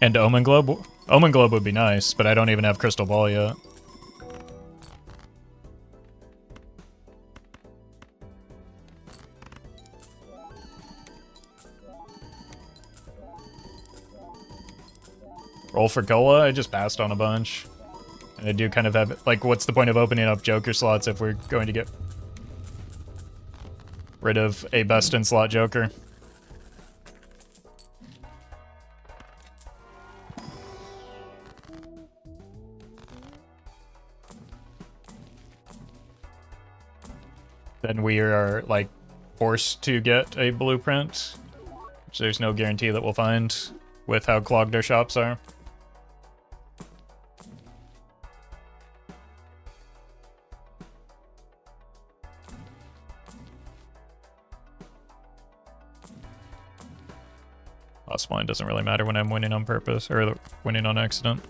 And Omen Globe? Omen Globe would be nice, but I don't even have Crystal Ball yet. Roll for Gola? I just passed on a bunch. And I do kind of have, like, what's the point of opening up Joker slots if we're going to get rid of a best-in-slot Joker? Then we are, like, forced to get a blueprint, which there's no guarantee that we'll find with how clogged our shops are. Lost point doesn't really matter when I'm winning on purpose, or winning on accident.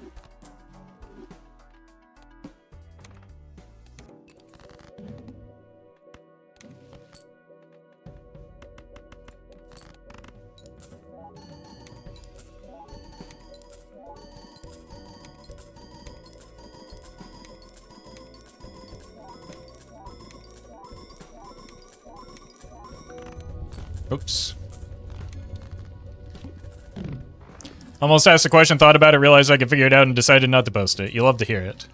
Oops. Almost asked a question, thought about it, realized I could figure it out, and decided not to post it. You love to hear it.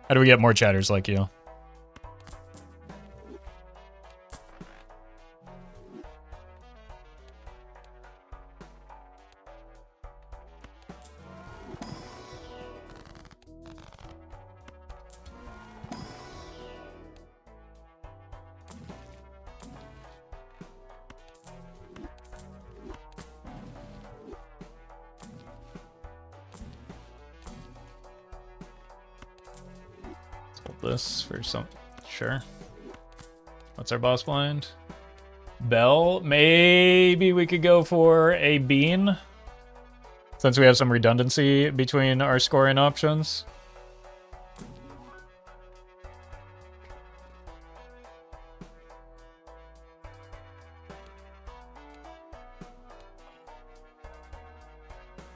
How do we get more chatters like you? Hold this for some... Sure. What's our boss blind? Bell. Maybe we could go for a bean, since we have some redundancy between our scoring options.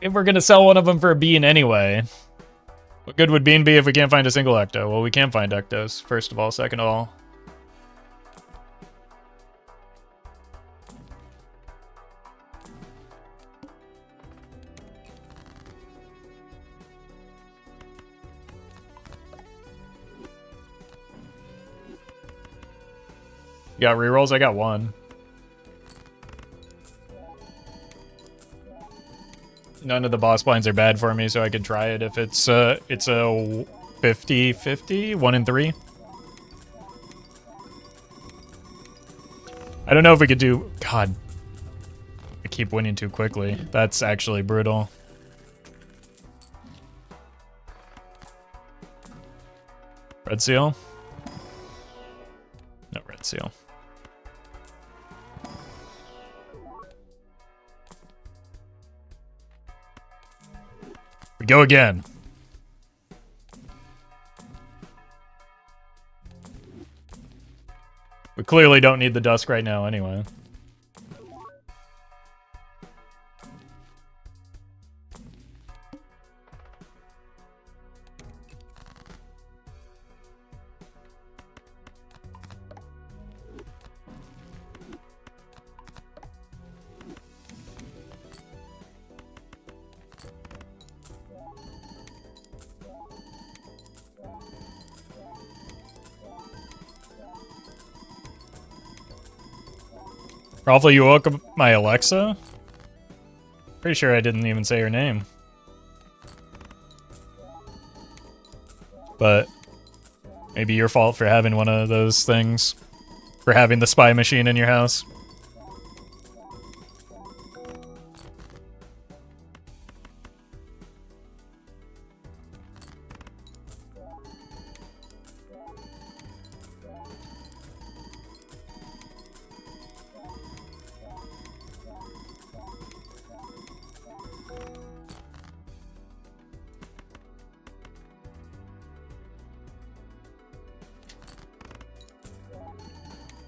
If we're gonna sell one of them for a bean anyway. What good would bean be if we can't find a single ecto? Well, we can find ectos, first of all. Second of all, you got rerolls? I got one. None of the boss blinds are bad for me, so I could try it if it's a 50-50, 1 in 3. I don't know if we could do... God. I keep winning too quickly. That's actually brutal. Red seal? No red seal. We go again. We clearly don't need the dusk right now anyway. Roffle, you woke up my Alexa? Pretty sure I didn't even say her name. But maybe your fault for having one of those things. For having the spy machine in your house.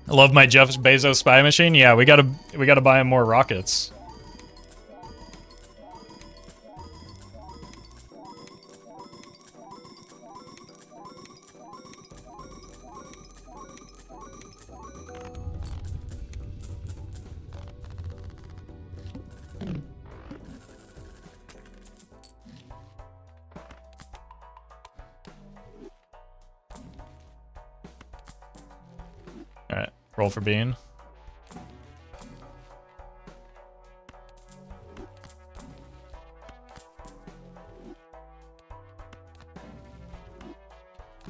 I love my Jeff Bezos spy machine. Yeah, we gotta buy him more rockets. Alright, roll for bean.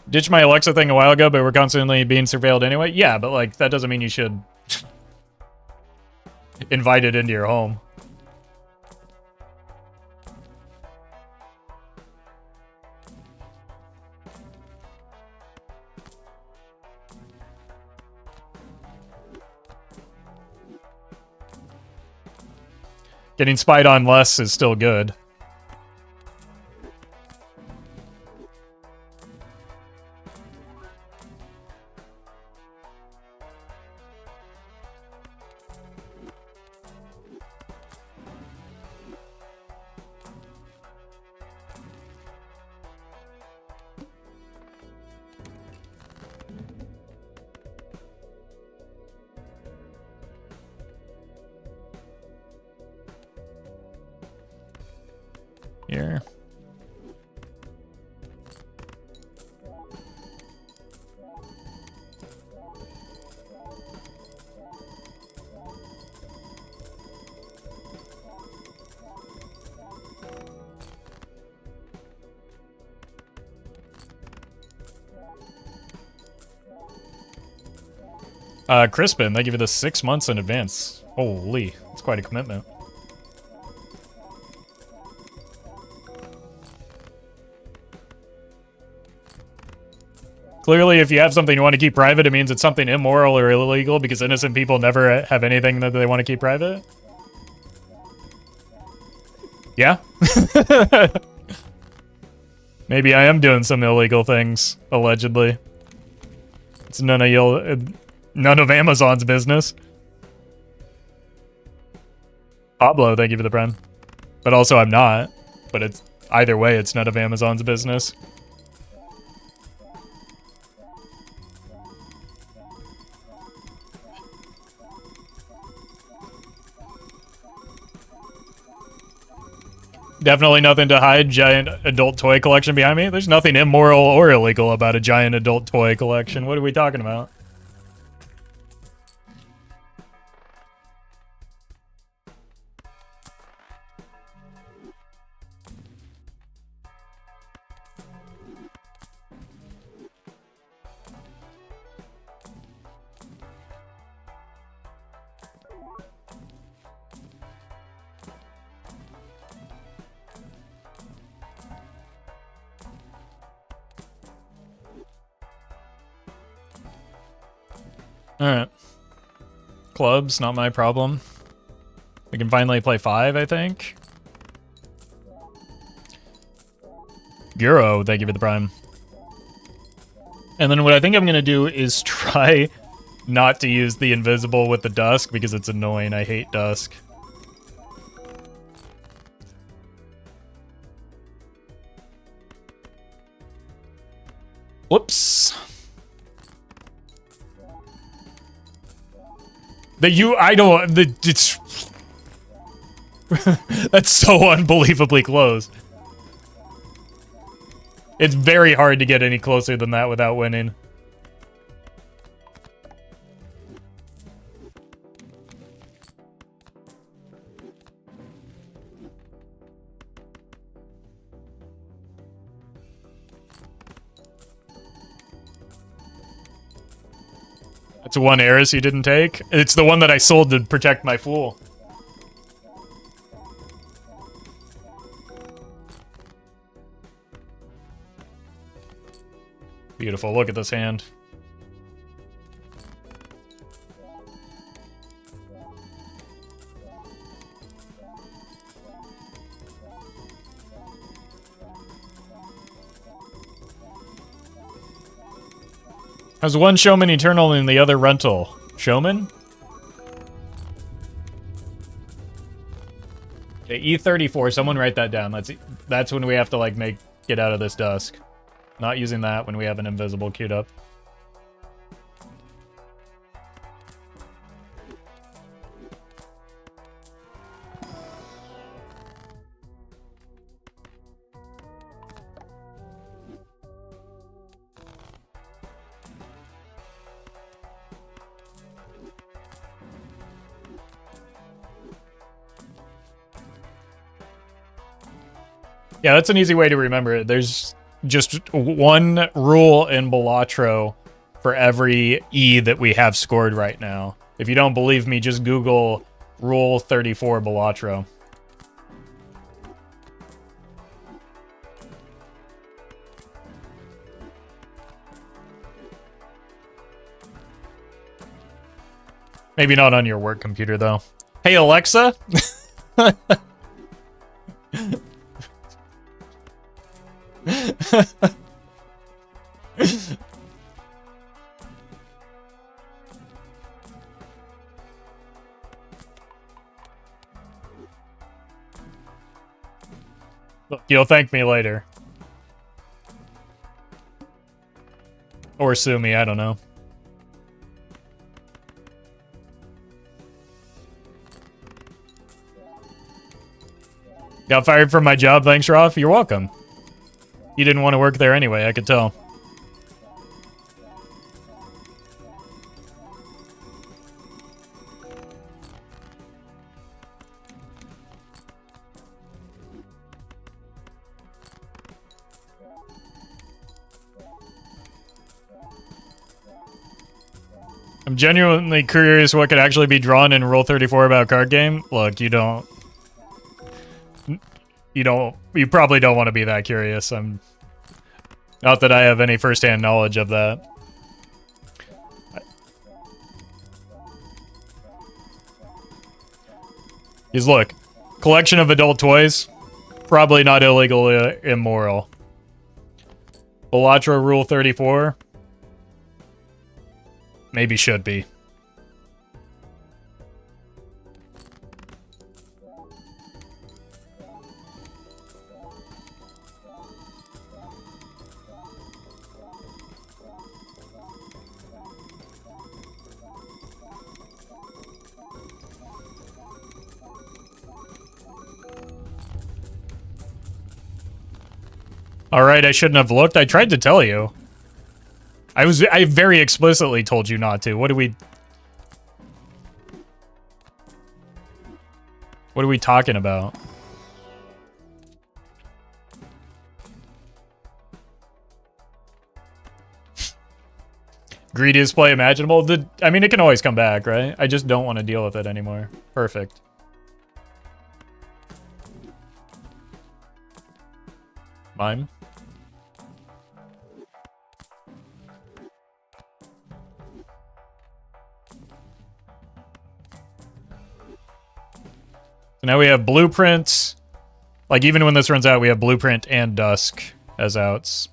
Ditched my Alexa thing a while ago, but we're constantly being surveilled anyway. Yeah, but like that doesn't mean you should invite it into your home. Getting spied on less is still good. Here. Crispin, they give you the 6 months in advance. Holy, that's quite a commitment. Clearly, if you have something you want to keep private, it means it's something immoral or illegal because innocent people never have anything that they want to keep private. Yeah? Maybe I am doing some illegal things, allegedly. It's none of Amazon's business. Pablo, thank you for the prime. But also I'm not. But it's either way, it's none of Amazon's business. Definitely nothing to hide. Giant adult toy collection behind me. There's nothing immoral or illegal about a giant adult toy collection. What are we talking about? Alright. Clubs, not my problem. We can finally play 5, I think. Guro, thank you for the prime. And then what I think I'm gonna do is try not to use the invisible with the dusk because it's annoying. I hate dusk. Whoops. It's... That's so unbelievably close. It's very hard to get any closer than that without winning. It's one heiress you didn't take? It's the one that I sold to protect my fool. Beautiful, look at this hand. How's one showman eternal and the other rental? Showman? Okay, E34, someone write that down. That's when we have to like get out of this dusk. Not using that when we have an invisible queued up. Yeah, that's an easy way to remember it. There's just one rule in Balatro for every E that we have scored right now. If you don't believe me, just Google Rule 34 Balatro. Maybe not on your work computer, though. Hey, Alexa? Look, you'll thank me later. Or sue me, I don't know. Got fired from my job, thanks, Roff. You're welcome. You didn't want to work there anyway, I could tell. I'm genuinely curious what could actually be drawn in Rule 34 about a card game. Look, you probably don't want to be that curious. Not that I have any first-hand knowledge of that. He's, look, collection of adult toys, probably not illegal, immoral. Balatro Rule 34, maybe should be. Alright, I shouldn't have looked. I tried to tell you. I very explicitly told you not to. What are we talking about? Greediest play imaginable? I mean, it can always come back, right? I just don't want to deal with it anymore. Perfect. Mime? So now we have Blueprints. Like, even when this runs out, we have Blueprint and Dusk as outs.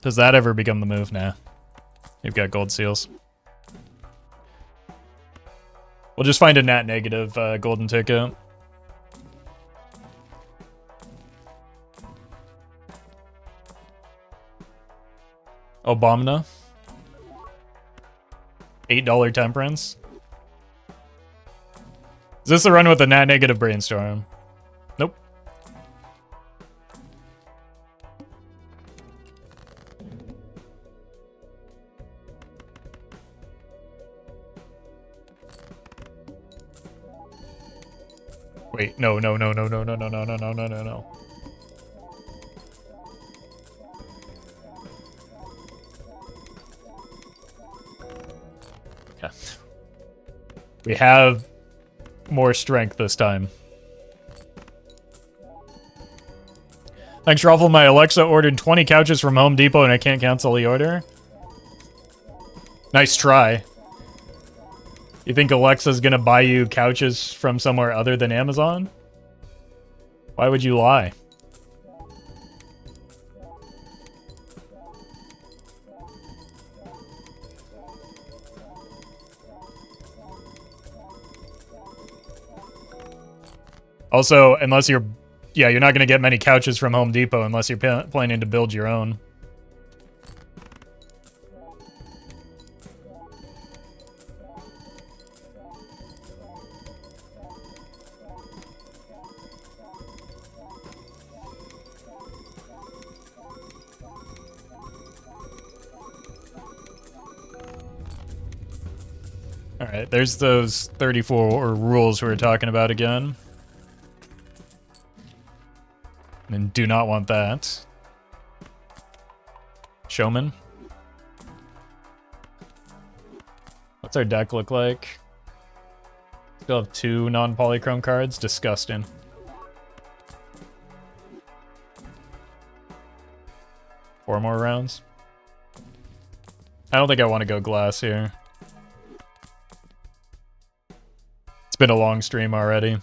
Does that ever become the move? Nah. You've got gold seals. We'll just find a nat negative golden ticket. Obamna. $8 temperance. Is this the run with the nat negative brainstorm? Nope. Wait, no. Yeah. We have more strength this time. Thanks, Roffle. My Alexa ordered 20 couches from Home Depot and I can't cancel the order. Nice try. You think Alexa's gonna buy you couches from somewhere other than Amazon? Why would you lie? Also, unless you're... Yeah, you're not going to get many couches from Home Depot unless you're planning to build your own. Alright, there's those 34 rules we were talking about again. And do not want that. Showman. What's our deck look like? Still have 2 non-polychrome cards. Disgusting. Four more rounds. I don't think I want to go glass here. It's been a long stream already.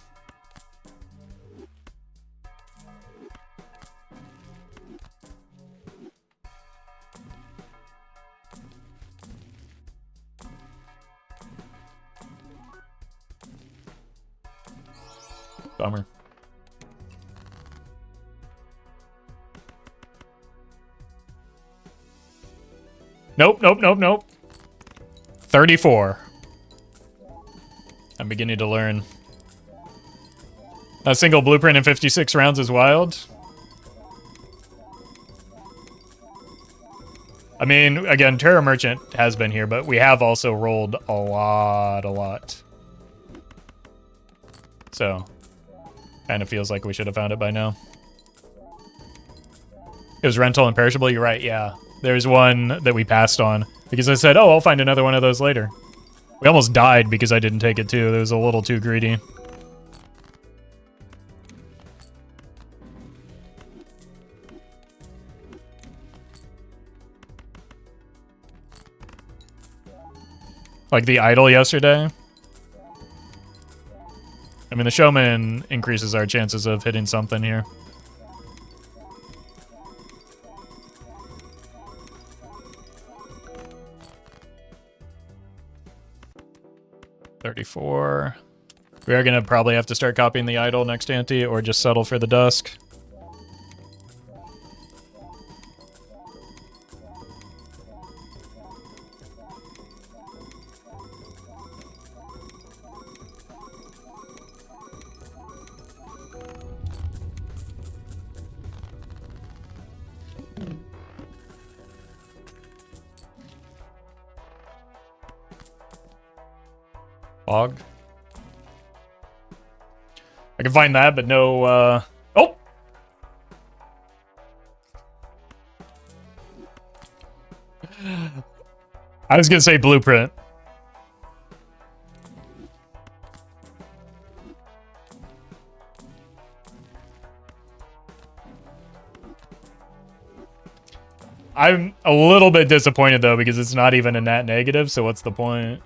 Bummer. Nope. 34. I'm beginning to learn. A single blueprint in 56 rounds is wild. I mean, again, Terra Merchant has been here, but we have also rolled a lot. So, kind of feels like we should have found it by now. It was rental and perishable, you're right, yeah. There's one that we passed on because I said, oh, I'll find another one of those later. We almost died because I didn't take it too. It was a little too greedy. Like the idol yesterday. I mean, the showman increases our chances of hitting something here. $34. We are gonna probably have to start copying the idol next ante, or just settle for the dusk. Fog. I can find that, but no, oh! I was gonna say blueprint. I'm a little bit disappointed, though, because it's not even a net negative, so what's the point?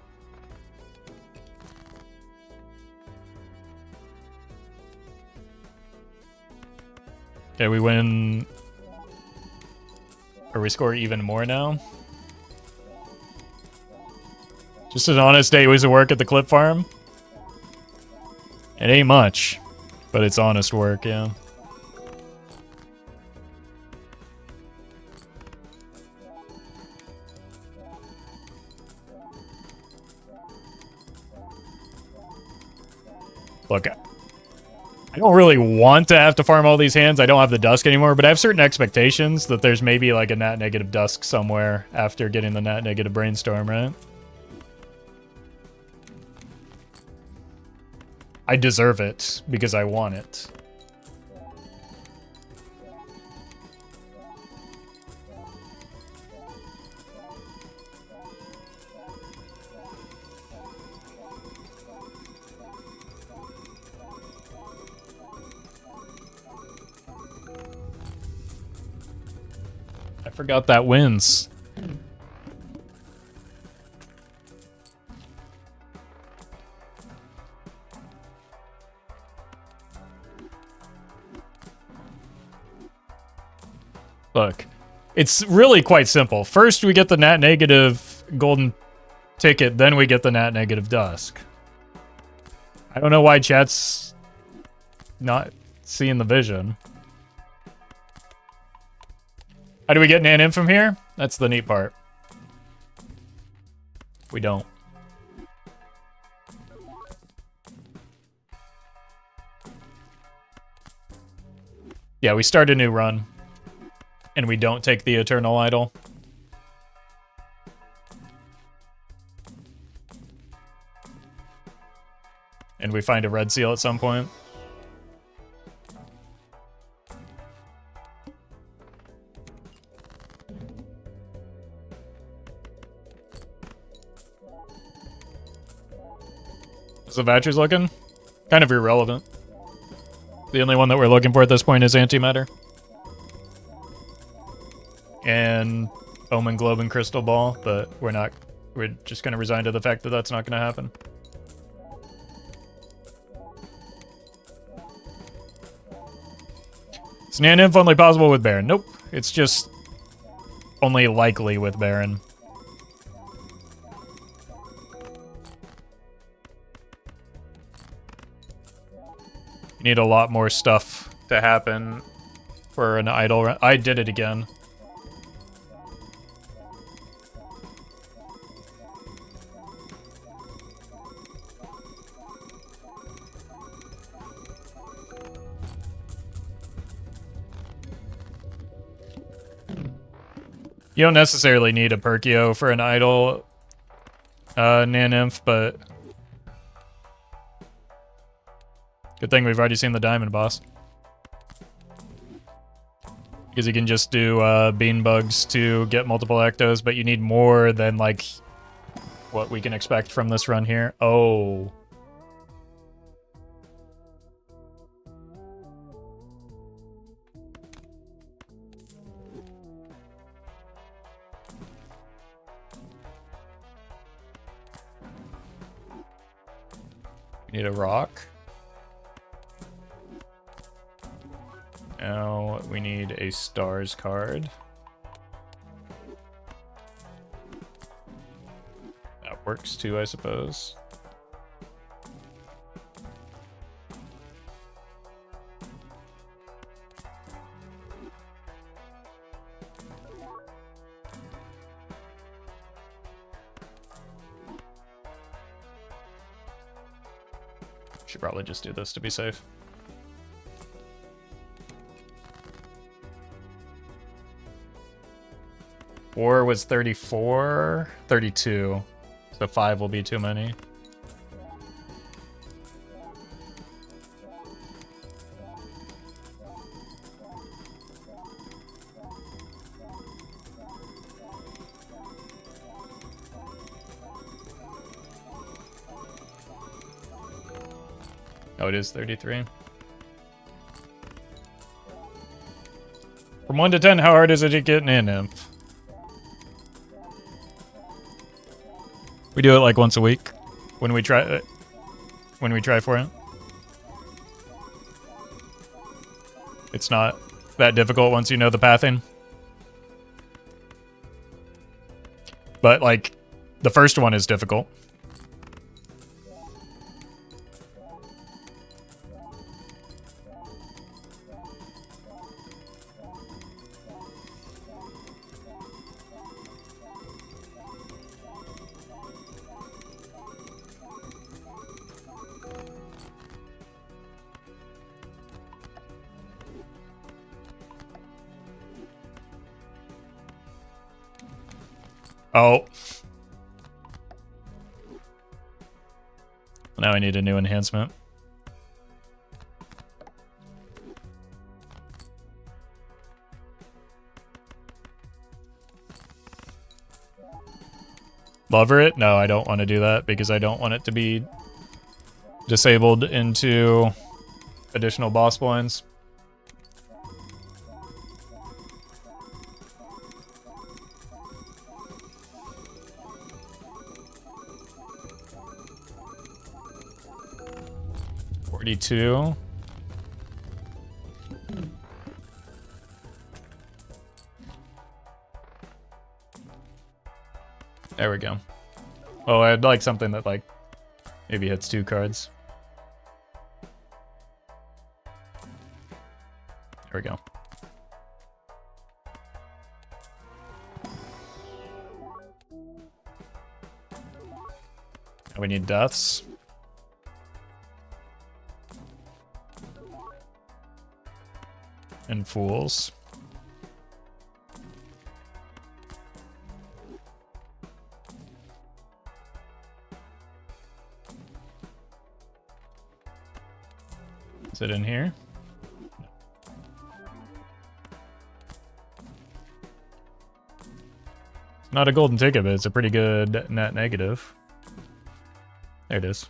Okay, we win... Or we score even more now? Just an honest day's work at the clip farm? It ain't much, but it's honest work, yeah. Look, I don't really want to have to farm all these hands. I don't have the dusk anymore, but I have certain expectations that there's maybe like a nat negative dusk somewhere after getting the nat negative brainstorm, right? I deserve it because I want it. I forgot that wins. Look, it's really quite simple. First, we get the nat negative golden ticket, then we get the nat negative dusk. I don't know why chat's not seeing the vision. How do we get Nan in from here? That's the neat part. We don't. Yeah, we start a new run. And we don't take the Eternal Idol. And we find a red seal at some point. How's the Vatcher's looking? Kind of irrelevant. The only one that we're looking for at this point is Antimatter. And Omen Globe and Crystal Ball, but we're just going to resign to the fact that that's not going to happen. Is Nan-Inf only possible with Baron? Nope. It's just only likely with Baron. You need a lot more stuff to happen for an idol. I did it again. You don't necessarily need a Perkio for an idol, Nan-Inf, but good thing we've already seen the Diamond Boss. Because you can just do Bean Bugs to get multiple Ectos, but you need more than, like, what we can expect from this run here. Oh. Need a rock. Now we need a stars card. That works too, I suppose. Should probably just do this to be safe. Four was 34, 32. So 5 will be too many. Oh, it is 33. From 1 to 10, how hard is it to get an nymph? We do it like once a week when we try for it. It's not that difficult once you know the pathing. But like the first one is difficult. Oh. Now I need a new enhancement. Lover it? No, I don't want to do that because I don't want it to be disabled into additional boss blinds. $42. There we go. Oh, I'd like something that like maybe hits 2 cards. There we go. Now we need deaths. And fools. Is it in here? It's not a golden ticket, but it's a pretty good net negative. There it is.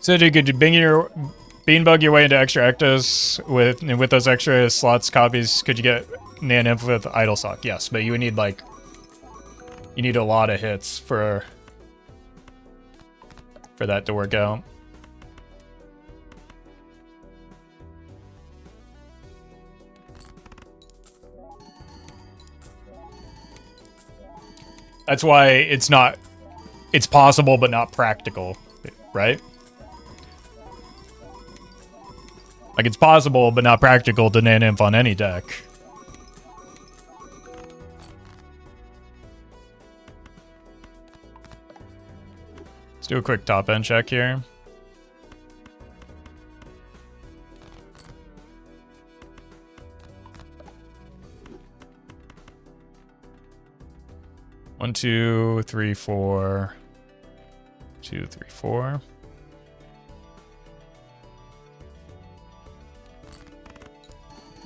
So you could beanbug your way into extra ectos with those extra slots copies. Could you get Nan Imp with Idle Sock? Yes, but you would need like a lot of hits for that to work out. That's why it's possible but not practical, right? Like, it's possible, but not practical to Nan Imp on any deck. Let's do a quick top end check here. 1, 2, 3, 4. 2, 3, 4.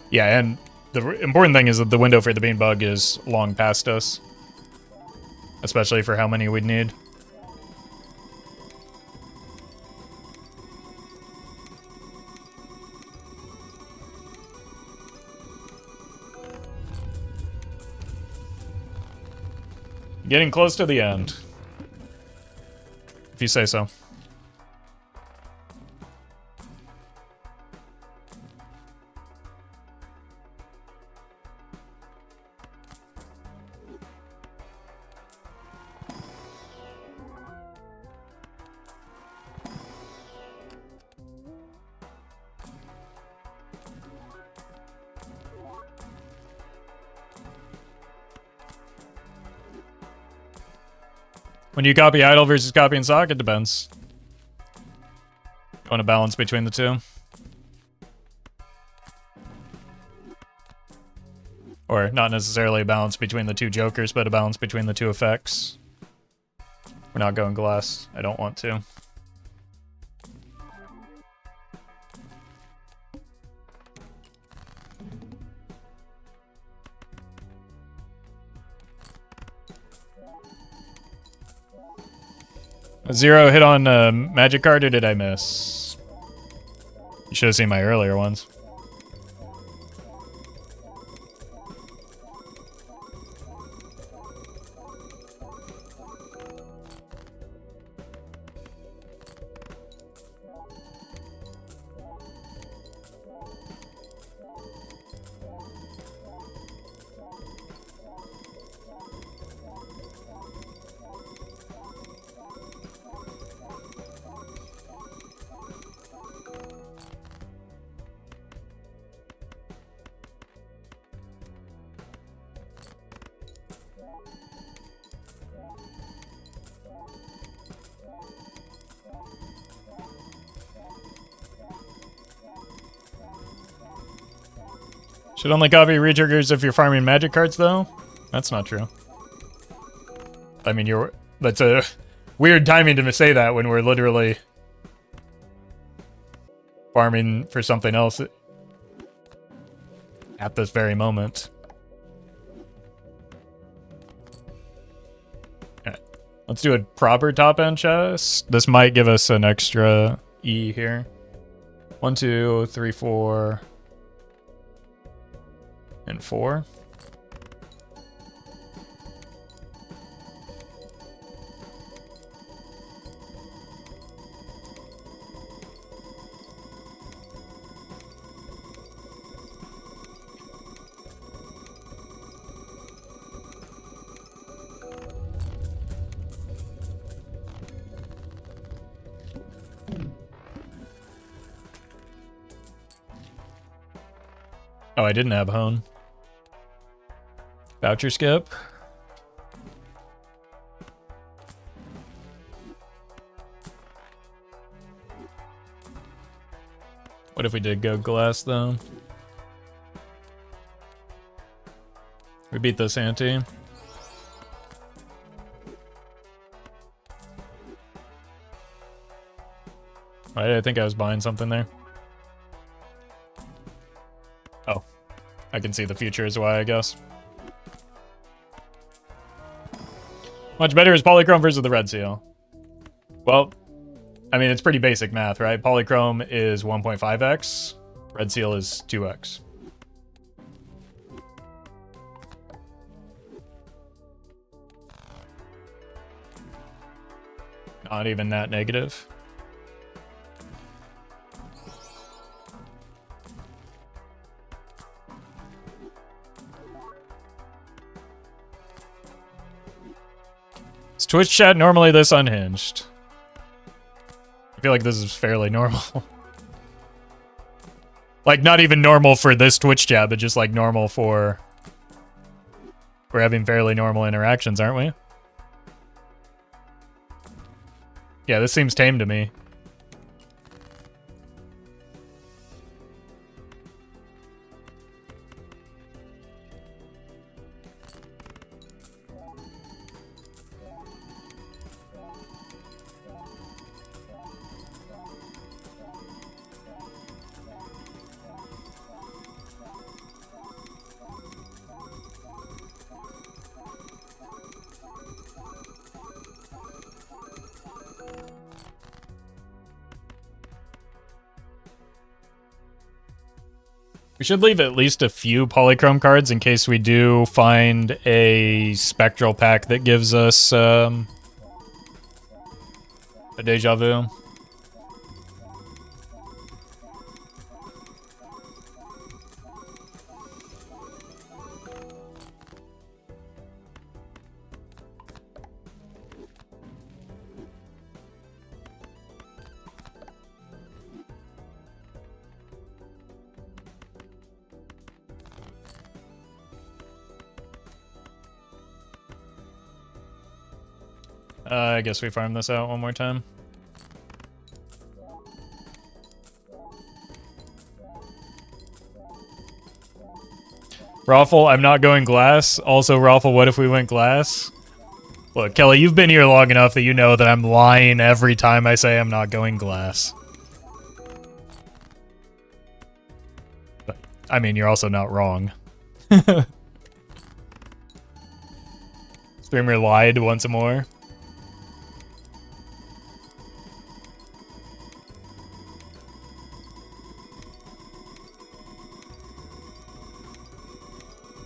Yeah, and the important thing is that the window for the bean bug is long past us. Especially for how many we'd need. Getting close to the end. If you say so. When you copy idle versus copy and sock, it depends. You want a balance between the two? Or not necessarily a balance between the two jokers, but a balance between the two effects. We're not going glass. I don't want to. A 0 hit on magic card, or did I miss? You should have seen my earlier ones. Should only copy retriggers if you're farming magic cards, though? That's not true. I mean, that's a weird timing to say that when we're literally farming for something else at this very moment. Okay. Let's do a proper top-end chest. This might give us an extra E here. 1, 2, 3, 4... and 4. Oh, I didn't have hone. Voucher skip. What if we did go glass, though? We beat this ante. Right, I think I was buying something there. Oh. I can see the future is why, I guess. Much better is polychrome versus the red seal. Well, I mean, it's pretty basic math, right? Polychrome is 1.5x. Red seal is 2x. Not even that negative. Is Twitch chat normally this unhinged? I feel like this is fairly normal. Like, not even normal for this Twitch chat, but just like normal for... We're having fairly normal interactions, aren't we? Yeah, this seems tame to me. We should leave at least a few polychrome cards in case we do find a spectral pack that gives us a deja vu. I guess we farm this out one more time. Roffle, I'm not going glass. Also, Roffle, what if we went glass? Look, Kelly, you've been here long enough that you know that I'm lying every time I say I'm not going glass. But, I mean, you're also not wrong. Streamer lied once more.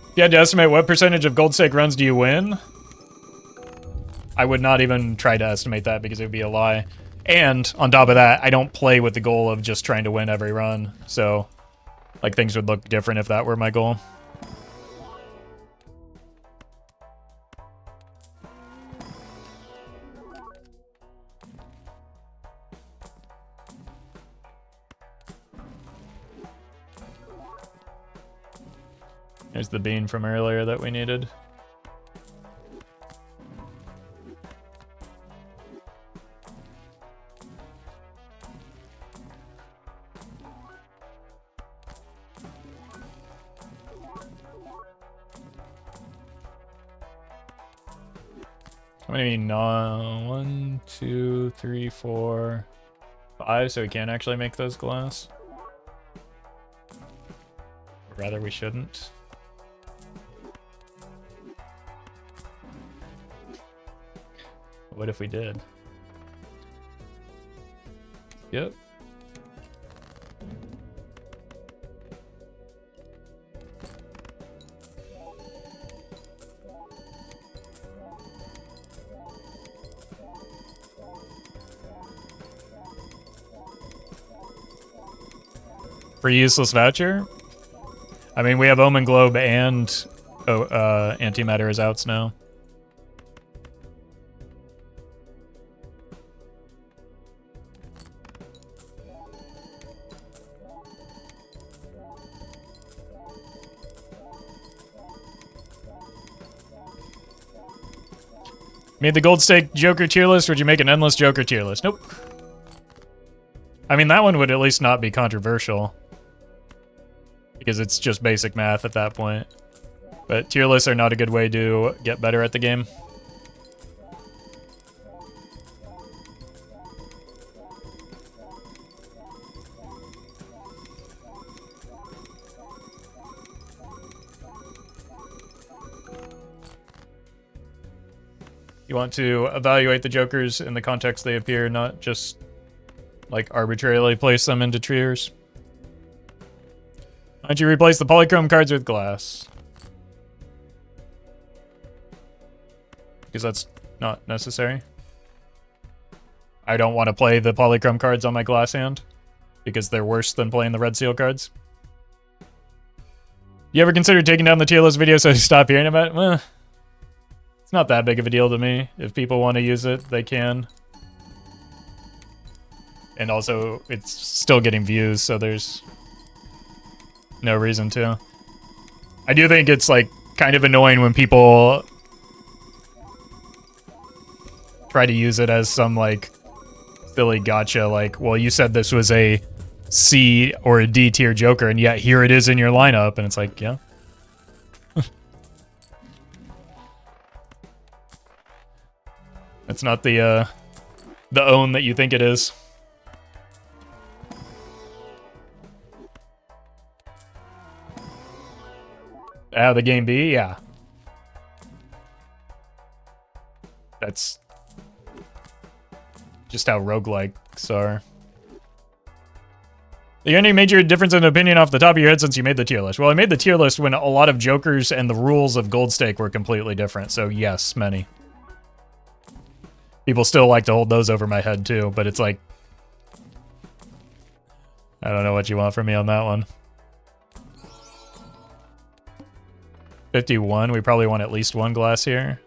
If you had to estimate what percentage of Gold Stake runs do you win? I would not even try to estimate that because it would be a lie. And on top of that, I don't play with the goal of just trying to win every run. So, like, things would look different if that were my goal. There's the bean from earlier that we needed. How many? 1, 2, 3, 4, 5, so we can't actually make those glass. Or rather, we shouldn't. What if we did? Yep. Free useless voucher? I mean, we have Omen Globe and Antimatter as outs now. Made the Gold Stake Joker tier list, would you make an endless Joker tier list? Nope. I mean, that one would at least not be controversial. Because it's just basic math at that point. But tier lists are not a good way to get better at the game. You want to evaluate the Jokers in the context they appear, not just, like, arbitrarily place them into tiers. Why don't you replace the polychrome cards with glass? Because that's not necessary. I don't want to play the polychrome cards on my glass hand, because they're worse than playing the red seal cards. You ever consider taking down the tier list video so you stop hearing about it? Well, it's not that big of a deal to me. If people want to use it, they can. And also, it's still getting views, so there's no reason to. I do think it's, like, kind of annoying when people try to use it as some, like, silly gotcha, like, well, you said this was a C or a D tier Joker, and yet here it is in your lineup, and it's like, yeah. It's not the own that you think it is. How the game be? Yeah. That's just how roguelikes are. The any major difference in opinion off the top of your head since you made the tier list? Well, I made the tier list when a lot of jokers and the rules of Gold Stake were completely different, so yes, many. People still like to hold those over my head too, but it's like... I don't know what you want from me on that one. 51, we probably want at least one glass here.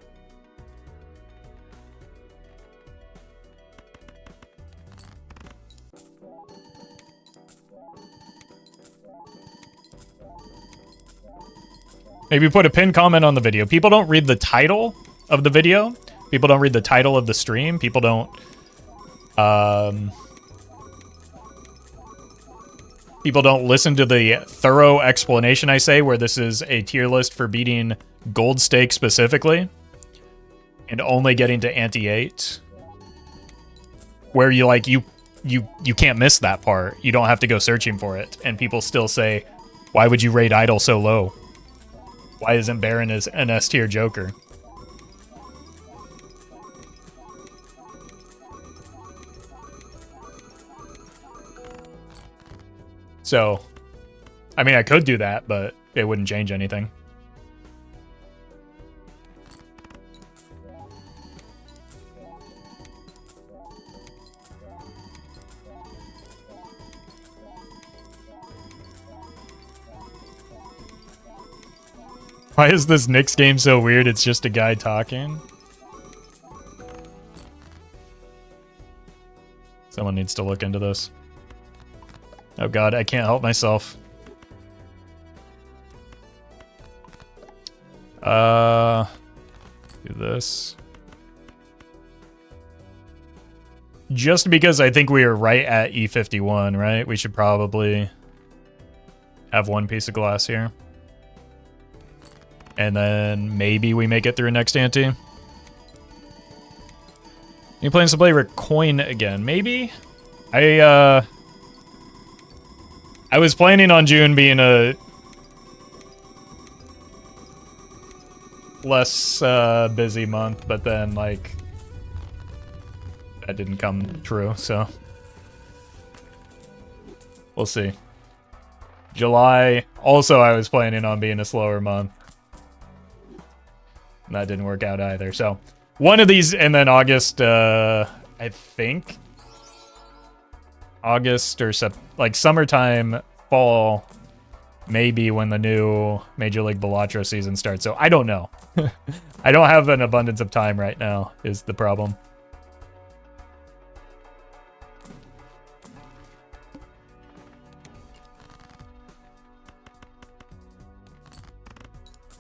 Maybe put a pinned comment on the video. People don't read the title of the video. People don't read the title of the stream. People don't... people don't listen to the thorough explanation I say, where this is a tier list for beating Gold Stake specifically. And only getting to Ante 8. Where you, like, you can't miss that part. You don't have to go searching for it. And people still say, why would you rate Idol so low? Why isn't Baron an S-tier Joker? So, I mean, I could do that, but it wouldn't change anything. Why is this Knicks game so weird? It's just a guy talking. Someone needs to look into this. Oh god, I can't help myself. Do this. Just because I think we are right at E51, right? We should probably have one piece of glass here. And then maybe we make it through next ante. Any plans to play Recoin again? Maybe? I was planning on June being a less busy month, but then, like, that didn't come true, so we'll see. July, also I was planning on being a slower month. That didn't work out either, so one of these, and then August, I think August or like summertime, fall, maybe when the new Major League Balatro season starts. So I don't know. I don't have an abundance of time right now is the problem.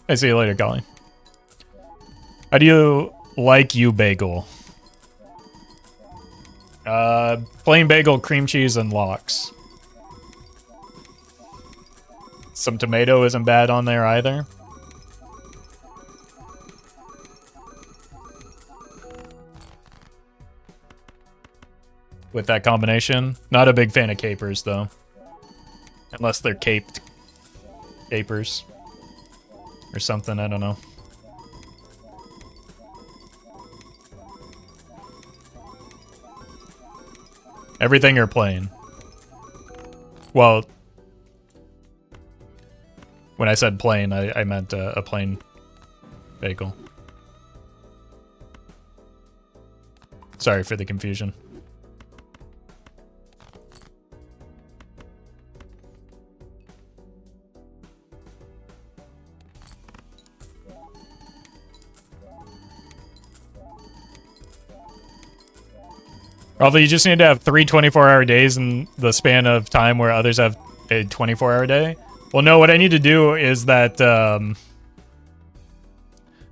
I see you later, Colleen. How do you like you bagel? Plain bagel, cream cheese, and lox. Some tomato isn't bad on there either. With that combination. Not a big fan of capers, though. Unless they're caped capers. Or something, I don't know. Everything or plain? Well, when I said plain, I meant a plain bagel. Sorry for the confusion. Although you just need to have 3 24-hour days in the span of time where others have a 24-hour day. Well, no, what I need to do is that,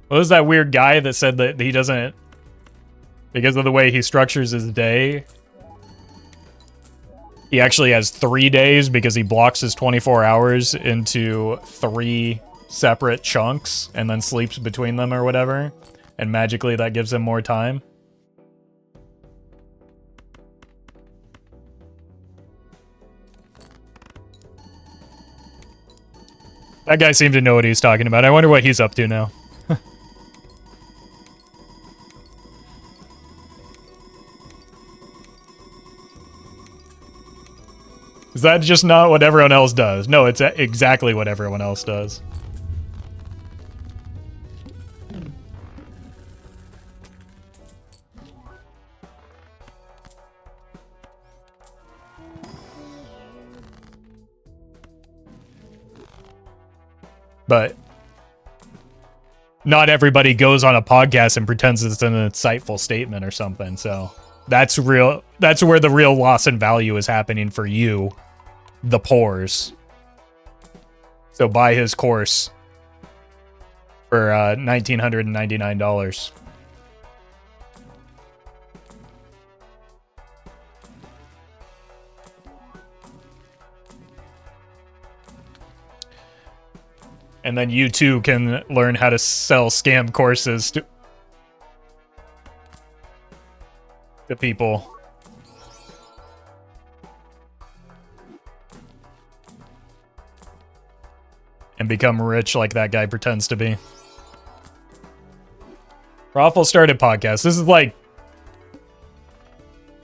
what was that weird guy that said that he doesn't, because of the way he structures his day, he actually has 3 days because he blocks his 24 hours into 3 separate chunks and then sleeps between them or whatever. And magically that gives him more time. That guy seemed to know what he was talking about. I wonder what he's up to now. Is that just not what everyone else does? No, it's exactly what everyone else does. But not everybody goes on a podcast and pretends it's an insightful statement or something. So that's real. That's where the real loss in value is happening for you, the pores. So buy his course for $1,999. And then you too can learn how to sell scam courses to people. And become rich like that guy pretends to be. Roffle started podcast. This is like...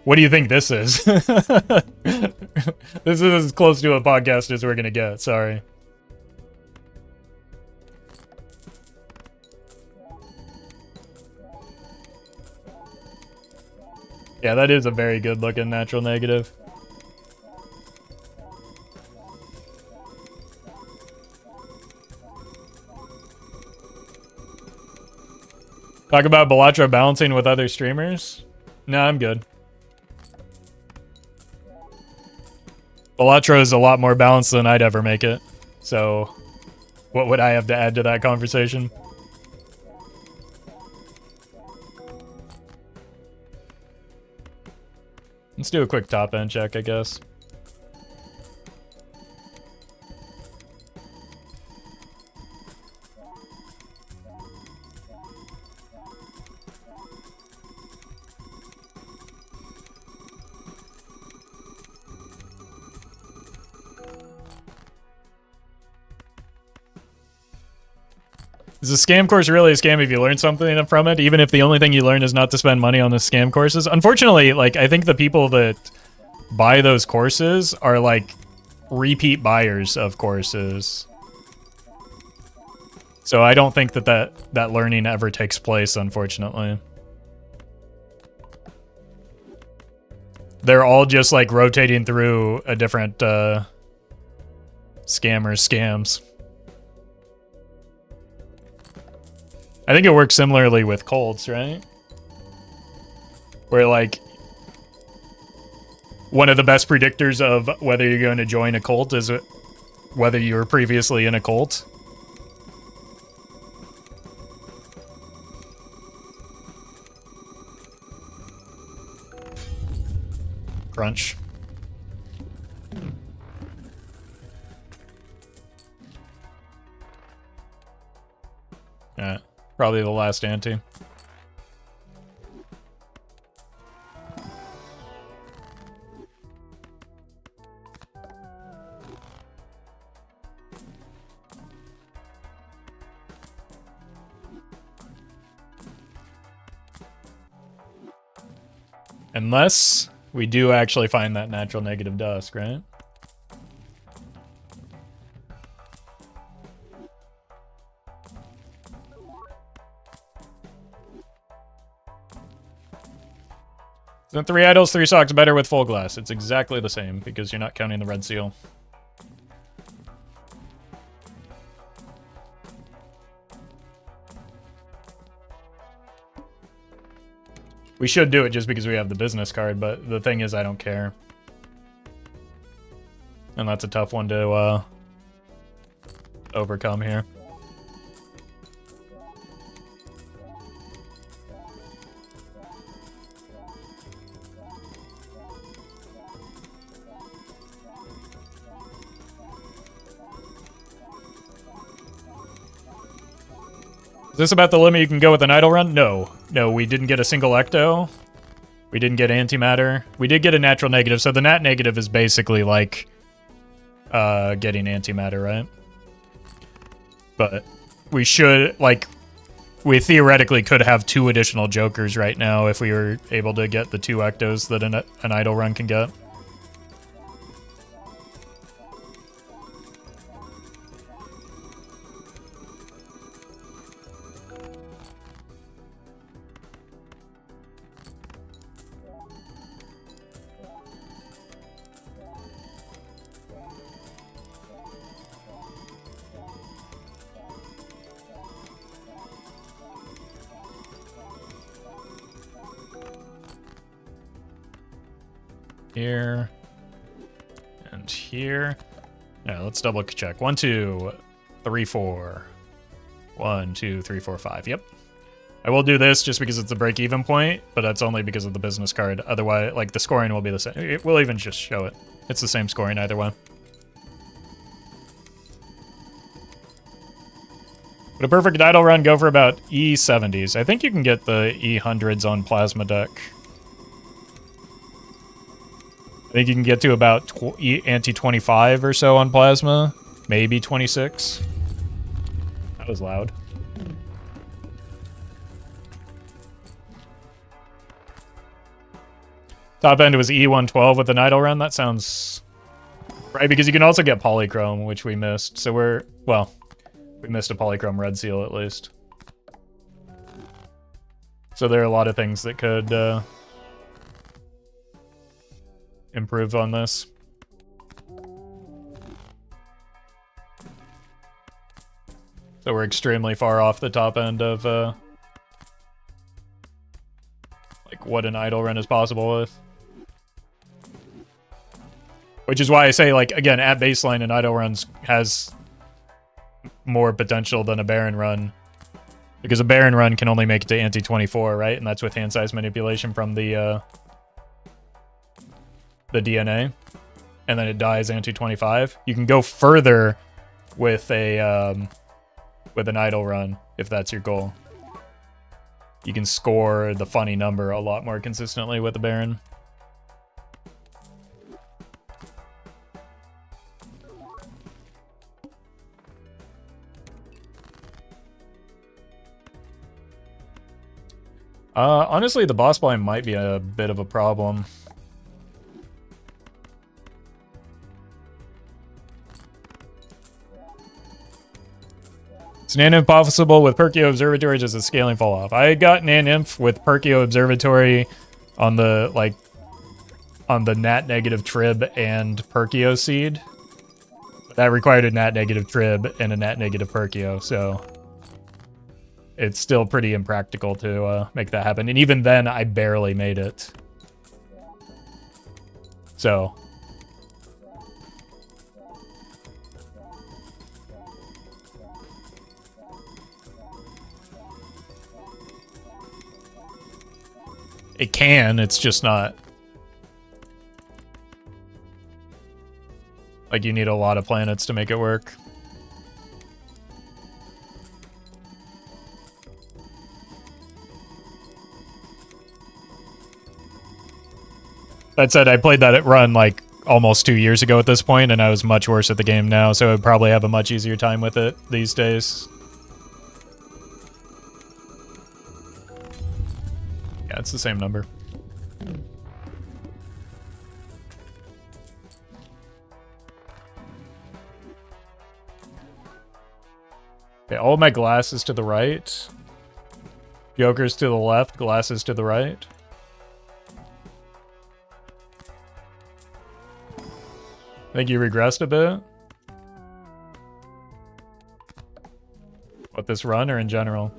What do you think this is? This is as close to a podcast as we're gonna get, sorry. Yeah, that is a very good looking natural negative. Talk about Balatro balancing with other streamers? No, I'm good. Balatro is a lot more balanced than I'd ever make it. So, what would I have to add to that conversation? Let's do a quick top end check, I guess. Is a scam course really a scam if you learn something from it, even if the only thing you learn is not to spend money on the scam courses? Unfortunately, like, I think the people that buy those courses are, like, repeat buyers of courses. So I don't think that learning ever takes place, unfortunately. They're all just, like, rotating through a different, scams. I think it works similarly with cults, right? Where, like, one of the best predictors of whether you're going to join a cult is whether you were previously in a cult. Crunch. Yeah. Probably the last ante. Unless we do actually find that natural negative dusk, right? Isn't 3 idols, 3 socks better with full glass? It's exactly the same because you're not counting the red seal. We should do it just because we have the business card, but the thing is I don't care. And that's a tough one to overcome here. Is this about the limit you can go with an idle run? No. No, we didn't get a single ecto. We didn't get antimatter. We did get a natural negative, so the nat negative is basically like getting antimatter, right? But we should, like, we theoretically could have 2 additional jokers right now if we were able to get the 2 ectos that an idle run can get. here, and here. Now let's double check. 1, 2, 3, 4. 1, 2, 3, 4, 5. Yep. I will do this just because it's a break-even point, but that's only because of the business card. Otherwise, like, the scoring will be the same. It will even just show it. It's the same scoring either way. Would a perfect idle run go for about E70s? I think you can get the E100s on Plasma deck. I think you can get to about ante 25 or so on Plasma. Maybe 26. That was loud. Top end was E112 with an idle run. That sounds right, because you can also get polychrome, which we missed. So we're, well, we missed a polychrome red seal at least. So there are a lot of things that could improve on this. So we're extremely far off the top end of like what an idle run is possible with. Which is why I say, like, again, at baseline, an idle run has more potential than a Baron run. Because a Baron run can only make it to ante 24, right? And that's with hand size manipulation from the DNA. And then it dies ante 25. You can go further with a with an idle run, if that's your goal. You can score the funny number a lot more consistently with a Baron. Honestly, the boss blind might be a bit of a problem. Is Nan Nymph possible with Perkio Observatory, just a scaling fall off? I got Nan Nymph with Perkio Observatory on the, like, on the Nat negative Trib and Perkio seed. That required a Nat negative Trib and a Nat negative Perkio, so it's still pretty impractical to make that happen. And even then, I barely made it. So it can, it's just not. Like, you need a lot of planets to make it work. That said, I played that run like almost 2 years ago at this point, and I was much worse at the game now, so I would probably have a much easier time with it these days. Yeah, it's the same number. Okay, all of my glasses to the right. Jokers to the left, glasses to the right. I think you regressed a bit. What, this run or in general?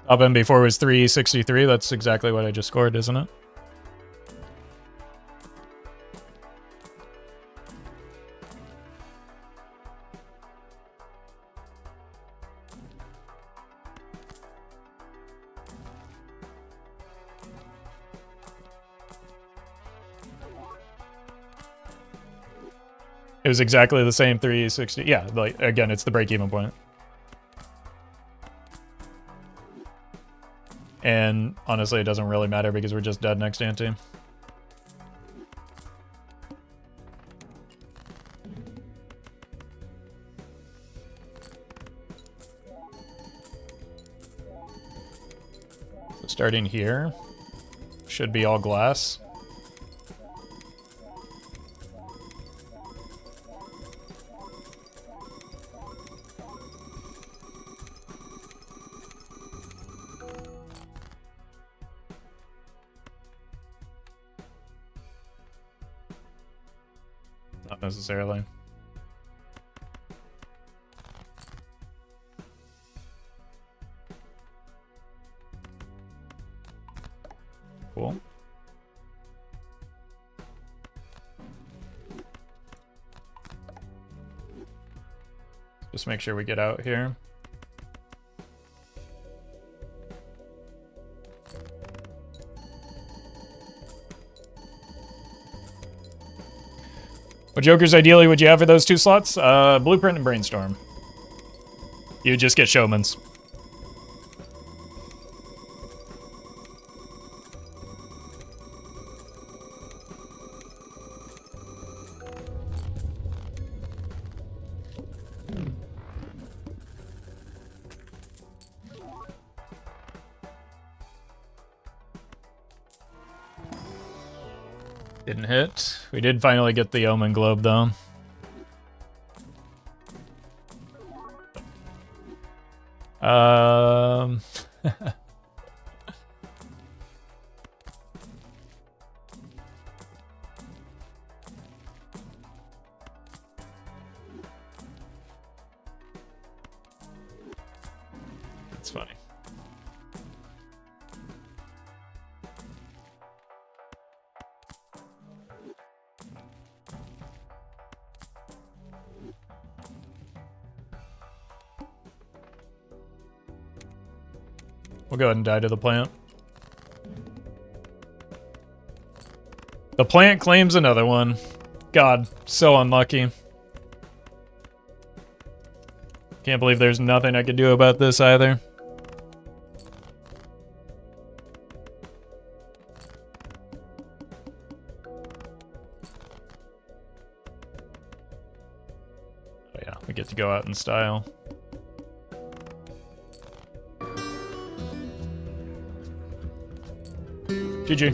Top end before was 363. That's exactly what I just scored, isn't it? It was exactly the same 360. Yeah, like, again, it's the break-even point. And honestly, it doesn't really matter because we're just dead next ante. So starting here, should be all glass. Not necessarily. Just make sure we get out here. What jokers ideally would you have for those 2 slots? Blueprint and Brainstorm. You would just get Showmans. Didn't hit. We did finally get the Omen Globe, though. That's funny. We'll go ahead and die to the plant. The plant claims another one. God, so unlucky. Can't believe there's nothing I could do about this either. Oh yeah, we get to go out in style. GG.